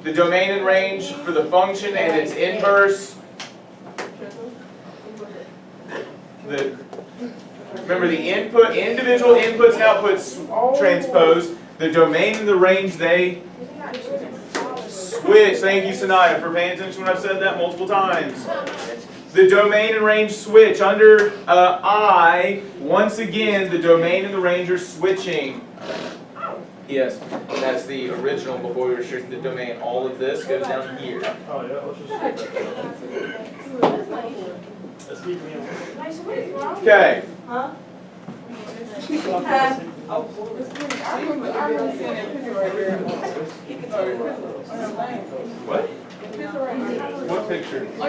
The domain and range for the function and its inverse. Remember the individual inputs and outputs transpose. The domain and the range, they switch. Thank you, Sanaya, for paying attention when I've said that multiple times. The domain and range switch. Under I, once again, the domain and the range are switching. Yes, and that's the original before we restricted the domain. All of this goes down here. Okay. Huh? What? What picture? Oh,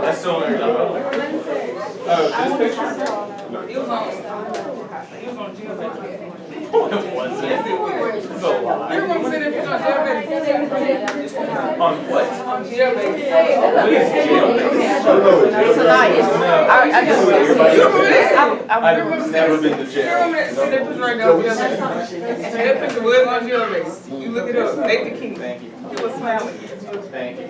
That's still on your Oh, this picture? It was on geometry. No, it wasn't. Yes, it was. It's a lie. You remember saying it was on geometry? On what? On geometry. What is jail? I just, you remember this? I've never been to You jail. remember that? See that picture right there on geometry? That picture was on geometry. You look it up. Nathan King. Thank you. He was smiling. Thank you.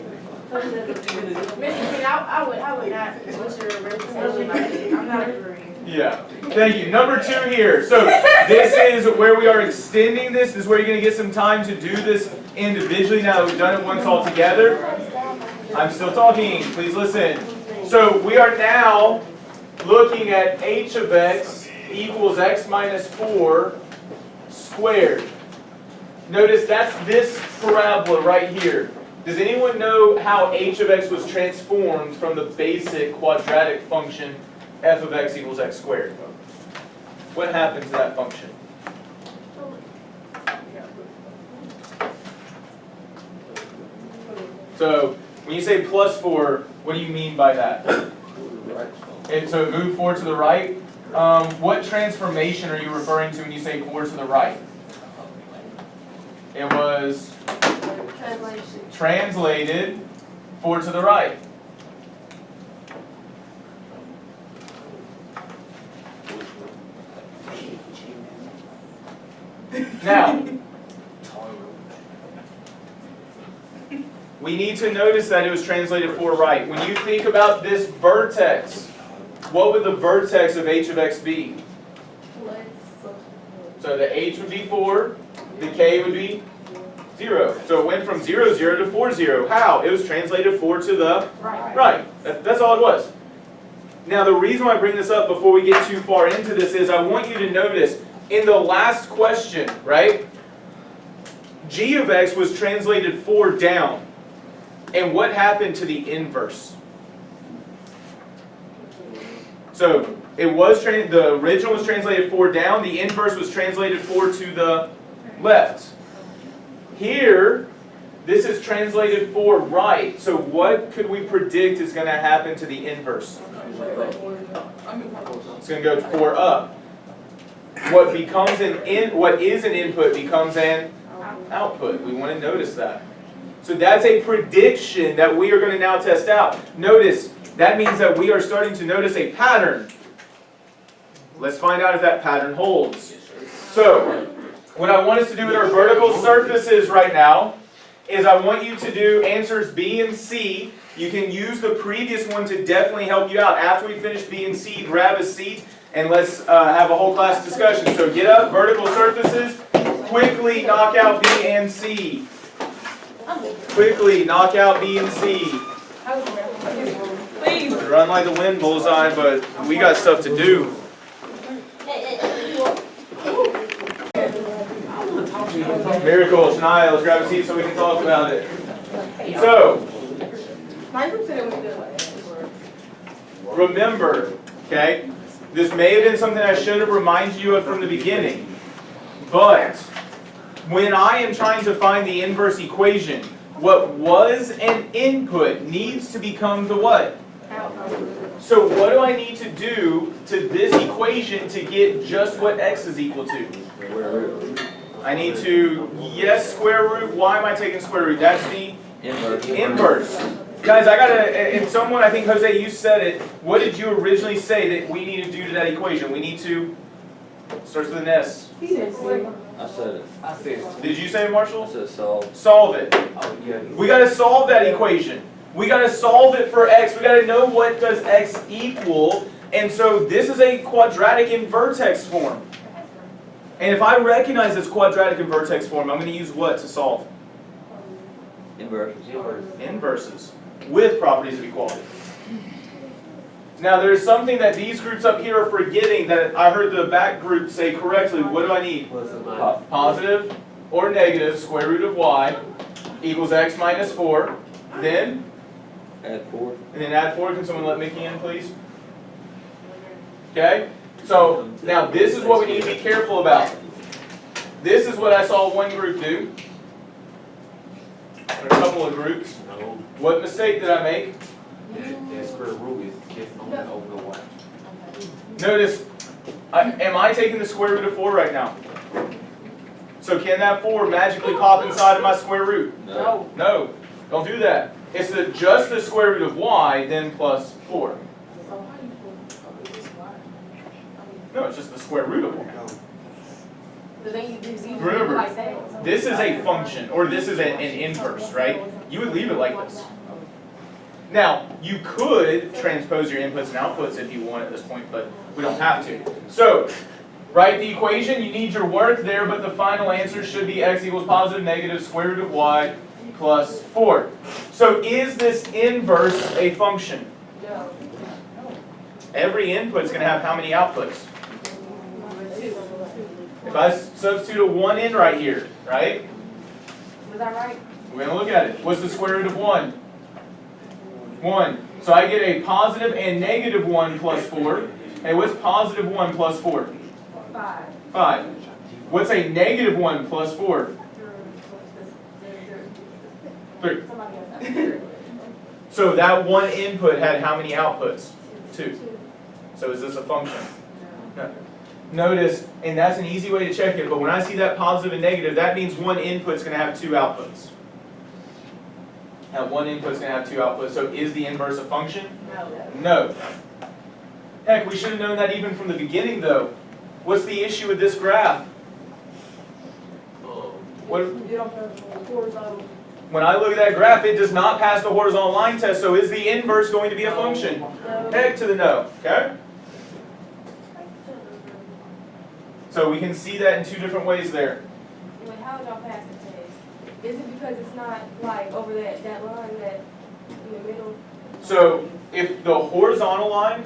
Mr. King, I would not wish your representation. I'm not agreeing. Yeah. Thank you. Number 2 here. So this is where we are extending this. This is where you're going to get some time to do this individually now that we've done it once all together. I'm still talking. Please listen. So we are now looking at h of x equals x minus 4 squared. Notice that's this parabola right here. Does anyone know how h of x was transformed from the basic quadratic function f of x equals x squared? What happened to that function? So when you say plus 4, what do you mean by that? And so it moved 4 to the right. What transformation are you referring to when you say 4 to the right? It was translated 4 to the right. Now, we need to notice that it was translated 4 right. When you think about this vertex, what would the vertex of h of x be? So the h would be 4, the k would be 0. So it went from 0, 0 to 4, 0. How? It was translated 4 to the right. That's all it was. Now the reason why I bring this up before we get too far into this is I want you to notice in the last question, right? G of x was translated 4 down. And what happened to the inverse? So it was the original was translated 4 down, the inverse was translated 4 to the left. Here, this is translated 4 right. So what could we predict is going to happen to the inverse? It's going to go 4 up. What is an input becomes an output. We want to notice that. So that's a prediction that we are going to now test out. Notice, that means that we are starting to notice a pattern. Let's find out if that pattern holds. So, what I want us to do with our vertical surfaces right now is I want you to do answers B and C. You can use the previous one to definitely help you out. After we finish B and C, grab a seat and let's have a whole class discussion. So get up, vertical surfaces, quickly knock out B and C. Quickly knock out B and C. Please. Run like the wind, bullseye, but we got stuff to do. Very cool. Shania, let's grab a seat so we can talk about it. So, remember, okay, this may have been something I should have reminded you of from the beginning, but when I am trying to find the inverse equation, what was an input needs to become the what? So what do I need to do to this equation to get just what x is equal to? I need to, yes, square root. Why am I taking square root? That's the inverse. Guys, I gotta, and someone, I think Jose, you said it. What did you originally say that we need to do to that equation? We need to, starts with an S. He didn't say. I said it. I said it. Did you say it, Marshall? I said solve. Solve it. Oh, yeah. We got to solve that equation. We got to solve it for x. We got to know what does x equal. And so this is a quadratic in vertex form. And if I recognize this quadratic in vertex form, I'm going to use what to solve? Inverses. Inverses. With properties of equality. Now there's something that these groups up here are forgetting that I heard the back group say correctly. What do I need? Positive or negative square root of y equals x minus 4. Then? Add 4. And then add 4. Can someone let Mickey in, please? Okay? So, now this is what we need to be careful about. This is what I saw one group do. Or a couple of groups. What mistake did I make? Notice, am I taking the square root of 4 right now? So can that 4 magically pop inside of my square root? No. No, don't do that. It's just the square root of y, then plus 4. No, it's just the square root of 1. Remember, this is a function, or this is an inverse, right? You would leave it like this. Now, you could transpose your inputs and outputs if you want at this point, but we don't have to. So, write the equation, you need your work there, but the final answer should be x equals positive negative square root of y plus 4. So is this inverse a function? No. Every input's going to have how many outputs? If I substitute a 1 in right here, right? Was that right? We're going to look at it. What's the square root of 1? 1. So I get a positive and negative 1 plus 4. Hey, what's positive 1 plus 4? 5. 5. What's a negative 1 plus 4? 3. So that one input had how many outputs? 2. So is this a function? No. Notice, and that's an easy way to check it, but when I see that positive and negative, that means one input's going to have 2 outputs. That one input's going to have 2 outputs. So is the inverse a function? No. Heck, we should have known that even from the beginning, though. What's the issue with this graph? What, You don't have a horizontal. when I look at that graph, it does not pass the horizontal line test, so is the inverse going to be a function? Heck to the no, okay? So we can see that in two different ways there. Wait, how would y'all pass the test? Is it because it's not like over that line that in the middle? So if the horizontal line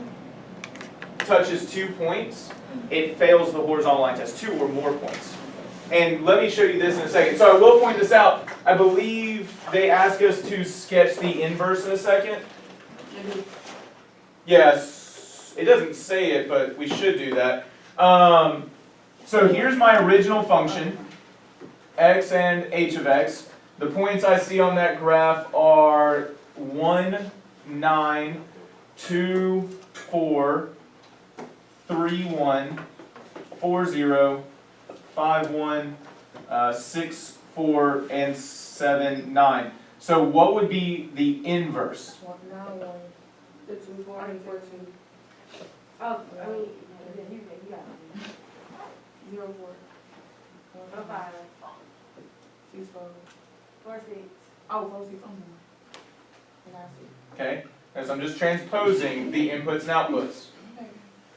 touches 2 points, it fails the horizontal line test, 2 or more points. And let me show you this in a second. So I will point this out. I believe they ask us to sketch the inverse in a second. Yes, it doesn't say it, but we should do that. So here's my original function, x and h of x. The points I see on that graph are 1, 9, 2, 4, 3, 1, 4, 0, 5, 1, 6, 4, and 7, 9. So what would be the inverse? 14. Oh, I mean, you got it. 0, 4. 5, 6, 4. 4, 6. Oh, 4, 6. And I see. Okay, as I'm just transposing the inputs and outputs.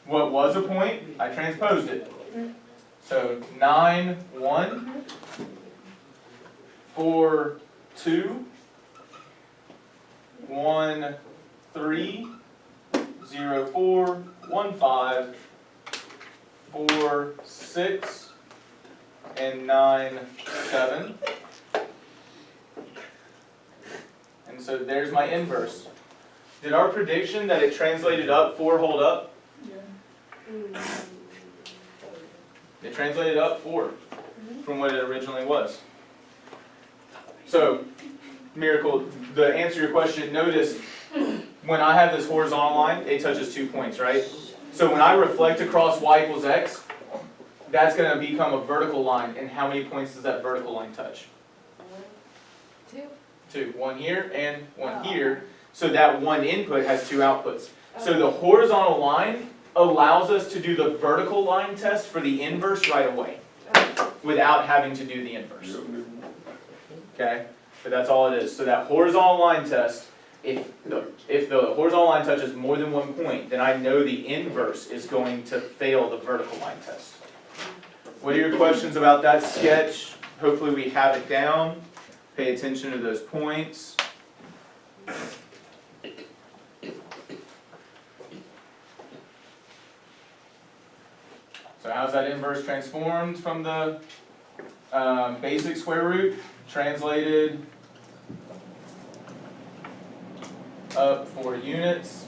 What was a point, I transposed it. So 9, 1, 4, 2, 1, 3, 0, 4, 1, 5, 4, 6, and 9, 7. And so there's my inverse. Did our prediction that it translated up 4 hold up? It translated up 4 from what it originally was. So, Miracle, to answer your question, notice when I have this horizontal line, it touches 2 points, right? So when I reflect across y equals x, that's going to become a vertical line. And how many points does that vertical line touch? 2. 2. 1 here and 1 here. So that one input has 2 outputs. So the horizontal line allows us to do the vertical line test for the inverse right away without having to do the inverse. Okay? But that's all it is. So that horizontal line test, if the horizontal line touches more than 1 point, then I know the inverse is going to fail the vertical line test. What are your questions about that sketch? Hopefully we have it down. Pay attention to those points. So how's that inverse transformed from the basic square root? Translated up 4 units,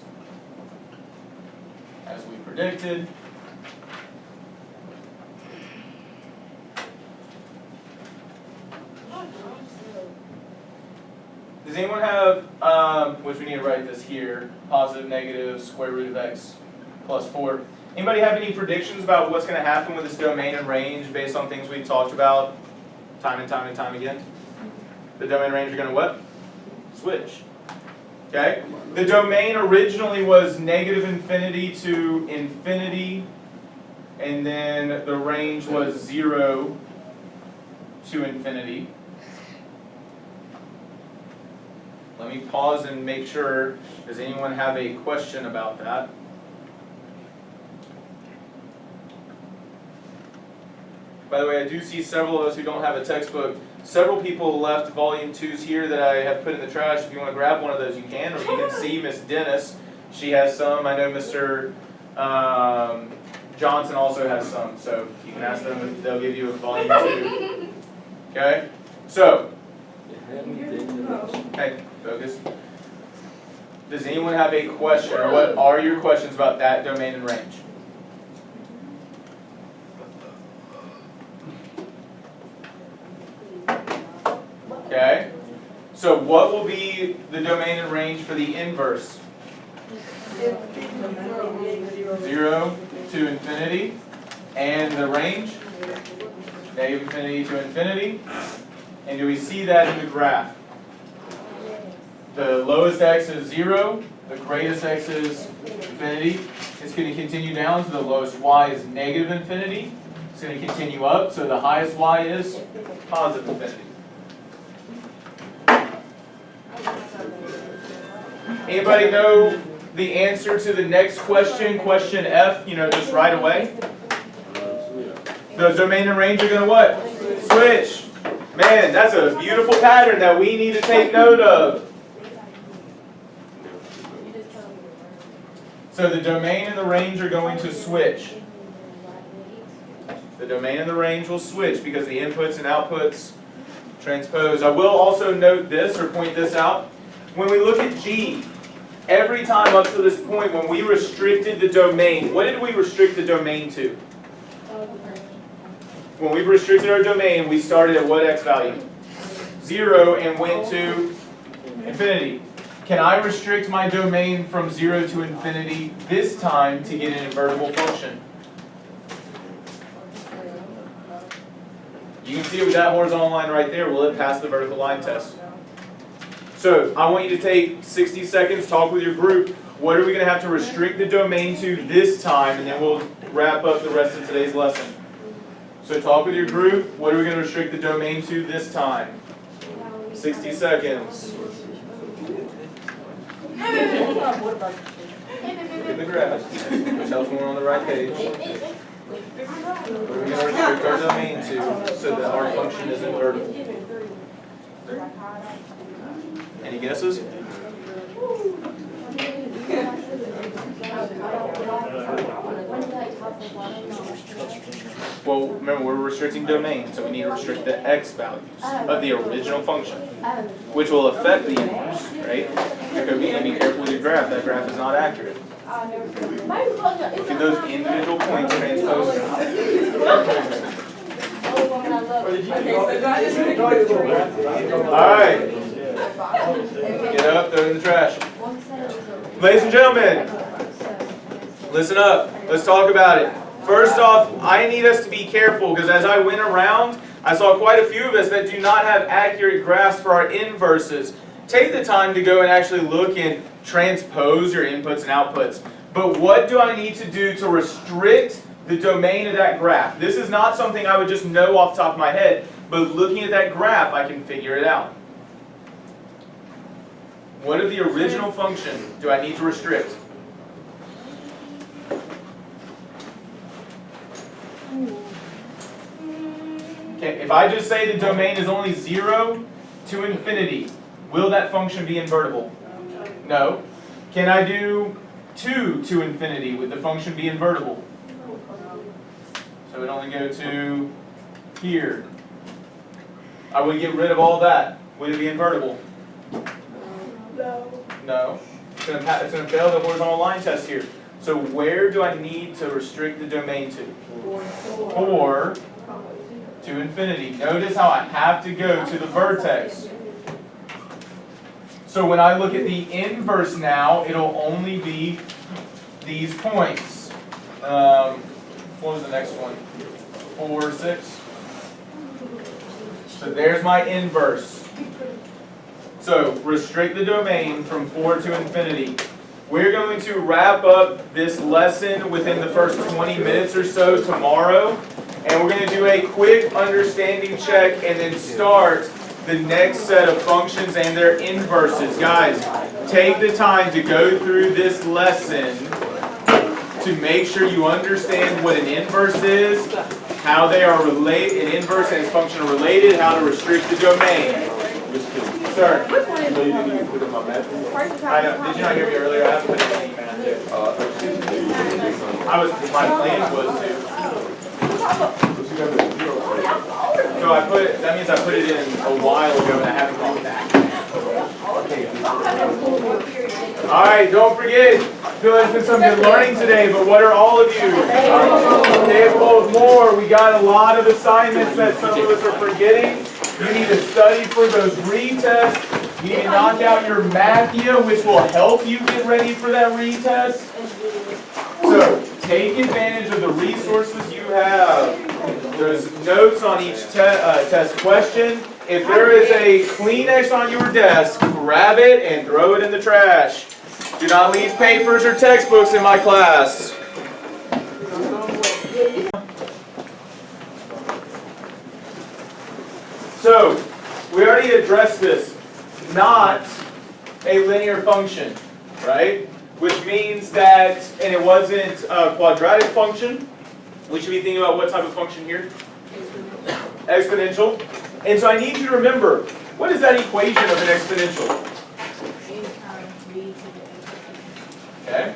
as we predicted. Does anyone have, which we need to write this here, positive, negative, square root of x plus 4. Anybody have any predictions about what's going to happen with this domain and range based on things we've talked about time and time and time again? The domain and range are going to what? Switch. Okay? The domain originally was negative infinity to infinity, and then the range was 0 to infinity. Let me pause and make sure, does anyone have a question about that? By the way, I do see several of us who don't have a textbook. Several people left volume 2s here that I have put in the trash. If you want to grab one of those, you can. Or you can see Miss Dennis. She has some. I know Mr. Johnson also has some. So you can ask them if they'll give you a volume 2. Okay? So, hey, focus. Does anyone have a question? Or what are your questions about that domain and range? Okay, so what will be the domain and range for the inverse? 0 to infinity. And the range? Negative infinity to infinity. And do we see that in the graph? The lowest x is 0, the greatest x is infinity. It's going to continue down, so the lowest y is negative infinity. It's going to continue up, so the highest y is positive infinity. Anybody know the answer to the next question, question F, just right away? The domain and range are going to what? Switch. Man, that's a beautiful pattern that we need to take note of. So the domain and the range are going to switch. The domain and the range will switch because the inputs and outputs transpose. I will also note this or point this out. When we look at G, every time up to this point when we restricted the domain, what did we restrict the domain to? When we restricted our domain, we started at what x value? 0 and went to infinity. Can I restrict my domain from 0 to infinity this time to get an invertible function? You can see it with that horizontal line right there. Will it pass the vertical line test? So I want you to take 60 seconds, talk with your group. What are we going to have to restrict the domain to this time? And then we'll wrap up the rest of today's lesson. So talk with your group. What are we going to restrict the domain to this time? 60 seconds. Look at the graph, which helps when we're on the right page. What are we going to restrict our domain to so that our function is invertible? Any guesses? Well, remember, we're restricting domain, so we need to restrict the x values of the original function, which will affect the inverse, right? Because you need to be careful with your graph. That graph is not accurate. Look at those individual points transposed. Alright. Get up, throw it in the trash. Ladies and gentlemen, listen up. Let's talk about it. First off, I need us to be careful because as I went around, I saw quite a few of us that do not have accurate graphs for our inverses. Take the time to go and actually look and transpose your inputs and outputs. But what do I need to do to restrict the domain of that graph? This is not something I would just know off the top of my head, but looking at that graph, I can figure it out. What of the original function do I need to restrict? Okay, if I just say the domain is only 0 to infinity, will that function be invertible? No. Can I do 2 to infinity? Would the function be invertible? So it would only go to here. I would get rid of all that. Would it be invertible? No. It's going to fail the horizontal line test here. So where do I need to restrict the domain to? 4 to infinity. Notice how I have to go to the vertex. So when I look at the inverse now, it'll only be these points. What was the next one? 4, 6. So there's my inverse. So restrict the domain from 4 to infinity. We're going to wrap up this lesson within the first 20 minutes or so tomorrow. And we're going to do a quick understanding check and then start the next set of functions and their inverses. Guys, take the time to go through this lesson to make sure you understand what an inverse is, how they are related, an inverse and its function are related, how to restrict the domain. Sir? I know. Did you not hear me earlier? I haven't put it in my plan was to. So I put it, that means I put it in a while ago and I haven't gone back. Alright, don't forget, I feel like there's been some good learning today, but what are all of you capable of more? We got a lot of assignments that some of us are forgetting. You need to study for those retests. You need to knock out your Mathia, which will help you get ready for that retest. So, take advantage of the resources you have. There's notes on each test question. If there is a Kleenex on your desk, grab it and throw it in the trash. Do not leave papers or textbooks in my class. So, we already addressed this. Not a linear function, right? Which means that, and it wasn't a quadratic function. We should be thinking about what type of function here? Exponential. And so I need you to remember, what is that equation of an exponential? Okay.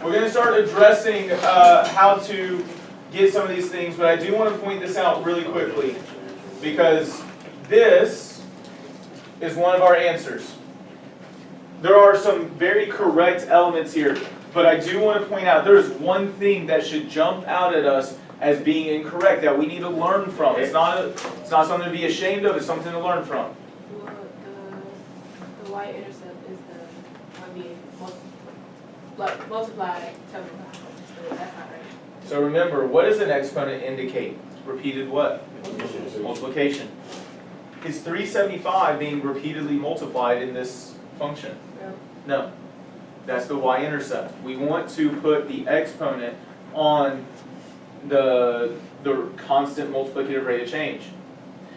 We're going to start addressing how to get some of these things, but I do want to point this out really quickly because this is one of our answers. There are some very correct elements here, but I do want to point out there's one thing that should jump out at us as being incorrect that we need to learn from. It's not something to be ashamed of, it's something to learn from. Well, the y-intercept is the one being multiplied, so that's not right. So remember, what does an exponent indicate? Repeated what? Multiplication. Is 375 being repeatedly multiplied in this function? No. That's the y-intercept. We want to put the exponent on the constant multiplicative rate of change.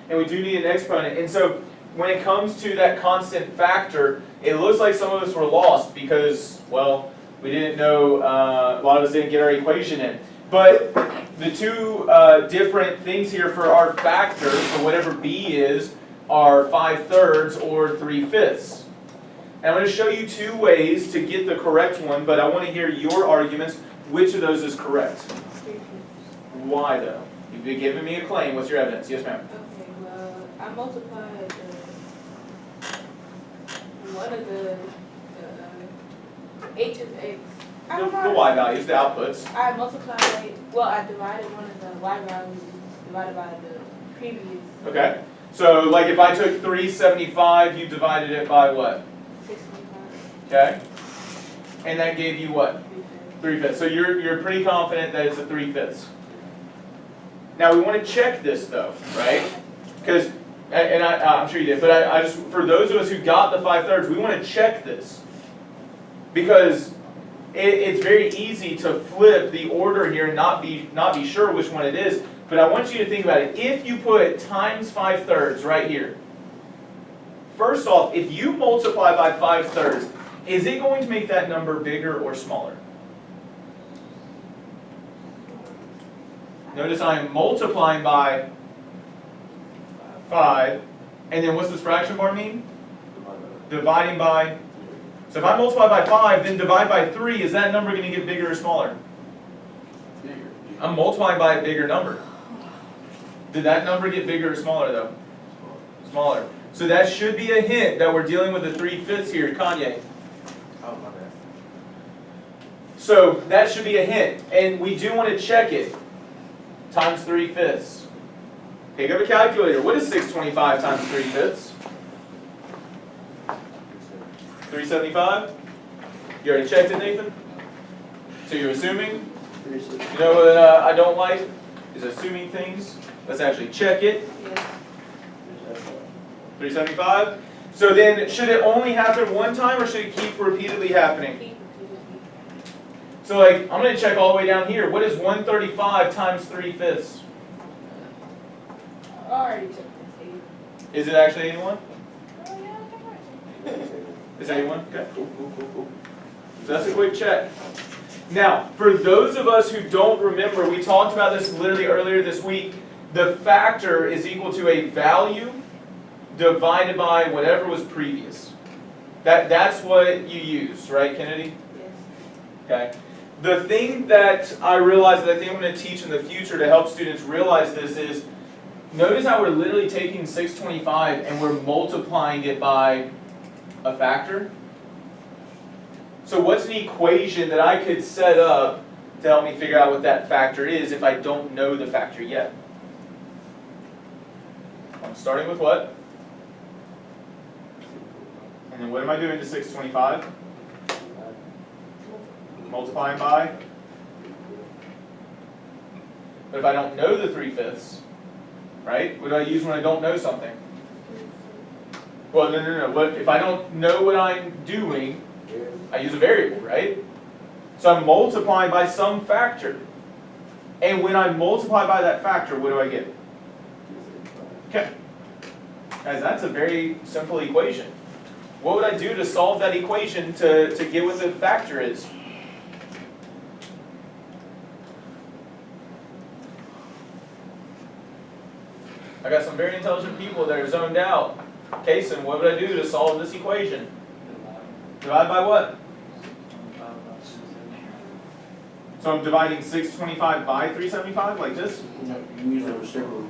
And we do need an exponent. And so when it comes to that constant factor, it looks like some of us were lost because, well, we didn't know, a lot of us didn't get our equation in. But the two different things here for our factor, for whatever b is, are 5/3 or 3/5. And I'm going to show you two ways to get the correct one, but I want to hear your arguments. Which of those is correct? Why though? You've been giving me a claim. What's your evidence? Yes, ma'am. Okay, well, I multiplied one of the h of x. I don't know. The y values, the outputs. I multiplied, well, I divided one of the y values divided by the previous Okay. So like if I took 375, you divided it by what? 625. Okay. And that gave you what? 3/5. So you're pretty confident that it's a 3/5. Now we want to check this though, right? Because, and I'm sure you did, but I just, for those of us who got the 5/3, we want to check this. Because it's very easy to flip the order here and not be sure which one it is. But I want you to think about it. If you put times 5/3 right here, first off, if you multiply by 5/3, is it going to make that number bigger or smaller? Notice I am multiplying by 5, and then what's this fraction bar mean? Dividing by. So if I multiply by 5, then divide by 3, is that number going to get bigger or smaller? I'm multiplying by a bigger number. Did that number get bigger or smaller though? Smaller. So that should be a hint that we're dealing with the 3/5 here, Kanye. Oh, my bad. So that should be a hint, and we do want to check it. Times 3/5. Pick up a calculator. What is 625 times 3/5? 375? You already checked it, Nathan? So you're assuming? You know what I don't like? Is assuming things. Let's actually check it. Yes. 375? So then, should it only happen one time or should it keep repeatedly happening? Keep. So like, I'm going to check all the way down here. What is 135 times 3/5? I already took this. Is it actually 81? Oh, yeah, that's right. Is 81? Okay, cool. So that's a quick check. Now, for those of us who don't remember, we talked about this literally earlier this week. The factor is equal to a value divided by whatever was previous. That's what you use, right, Kennedy? Yes. Okay. The thing that I realized that I think I'm going to teach in the future to help students realize this is, notice how we're literally taking 625 and we're multiplying it by a factor. So what's an equation that I could set up to help me figure out what that factor is if I don't know the factor yet? I'm starting with what? And then what am I doing to 625? Multiplying by? But if I don't know the 3/5, right? What do I use when I don't know something? Well, no. What if I don't know what I'm doing? I use a variable, right? So I'm multiplying by some factor. And when I multiply by that factor, what do I get? Okay. Guys, that's a very simple equation. What would I do to solve that equation to get what the factor is? I got some very intelligent people that are zoned out. Kason, what would I do to solve this equation? Divide by what? So I'm dividing 625 by 375 like this? You use a reciprocal.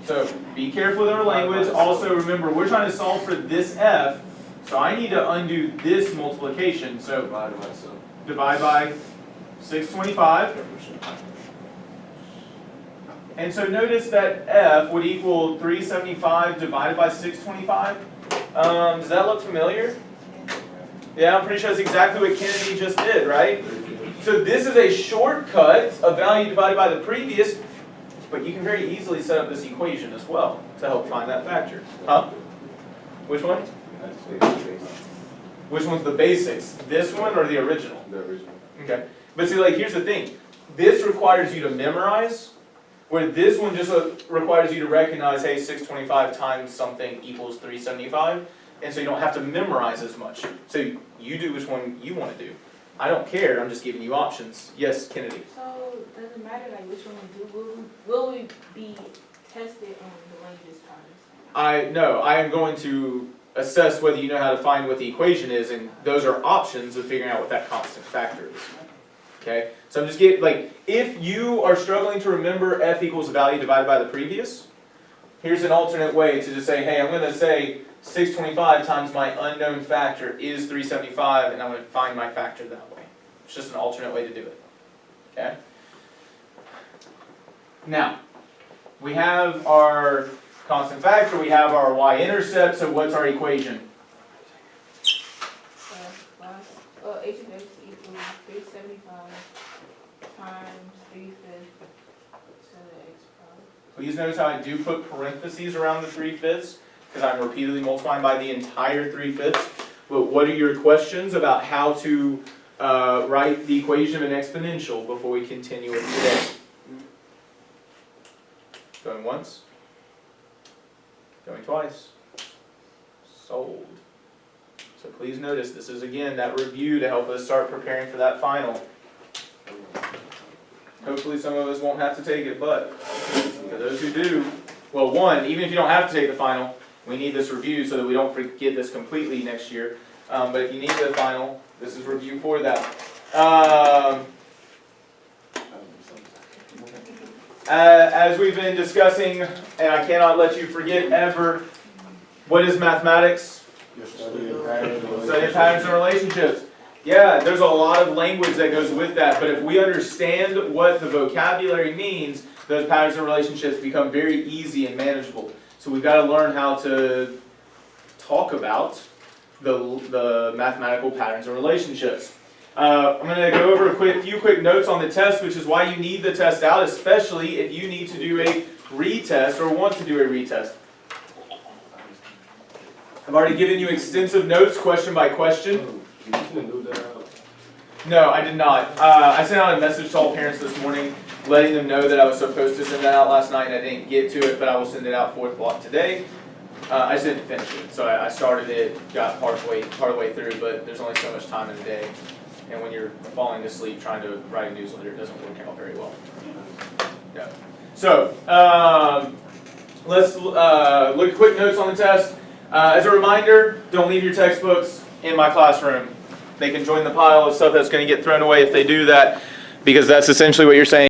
So be careful with our language. Also remember, we're trying to solve for this f, so I need to undo this multiplication. So divide by 625. And so notice that f would equal 375 divided by 625. Does that look familiar? Yeah, I'm pretty sure that's exactly what Kennedy just did, right? So this is a shortcut of value divided by the previous, but you can very easily set up this equation as well to help find that factor. Huh? Which one? Which one's the basics? This one or the original? The original. Okay. But see, like, here's the thing. This requires you to memorize, where this one just requires you to recognize, hey, 625 times something equals 375, and so you don't have to memorize as much. So you do which one you want to do. I don't care, I'm just giving you options. Yes, Kennedy? So, does it matter like which one we do? Will we be tested on the language patterns? No, I am going to assess whether you know how to find what the equation is, and those are options of figuring out what that constant factor is. Okay? So I'm just getting, like, if you are struggling to remember f equals the value divided by the previous, here's an alternate way to just say, hey, I'm going to say 625 times my unknown factor is 375, and I'm going to find my factor that way. It's just an alternate way to do it. Okay? Now, we have our constant factor, we have our y-intercept, so what's our equation? H of x equals 375 times 3/5 to the x power. Please notice how I do put parentheses around the 3/5, because I'm repeatedly multiplying by the entire 3/5. But what are your questions about how to write the equation of an exponential before we continue with today? Going once. Going twice. Sold. So please notice, this is again that review to help us start preparing for that final. Hopefully some of us won't have to take it, but for those who do, well, one, even if you don't have to take the final, we need this review so that we don't forget this completely next year. But if you need the final, this is review for that. As we've been discussing, and I cannot let you forget ever, what is mathematics? Studying patterns and relationships. Yeah, there's a lot of language that goes with that, but if we understand what the vocabulary means, those patterns and relationships become very easy and manageable. So we've got to learn how to talk about the mathematical patterns and relationships. I'm going to go over a few quick notes on the test, which is why you need the test out, especially if you need to do a retest or want to do a retest. I've already given you extensive notes, question by question. No, I did not. I sent out a message to all parents this morning, letting them know that I was supposed to send that out last night, and I didn't get to it, but I will send it out 4th block today. I just didn't finish it, so I started it, got part way through, but there's only so much time in a day, and when you're falling asleep trying to write a newsletter, it doesn't work out very well. Yeah. So let's look at quick notes on the test. As a reminder, don't leave your textbooks in my classroom. They can join the pile of stuff that's going to get thrown away if they do that, because that's essentially what you're saying.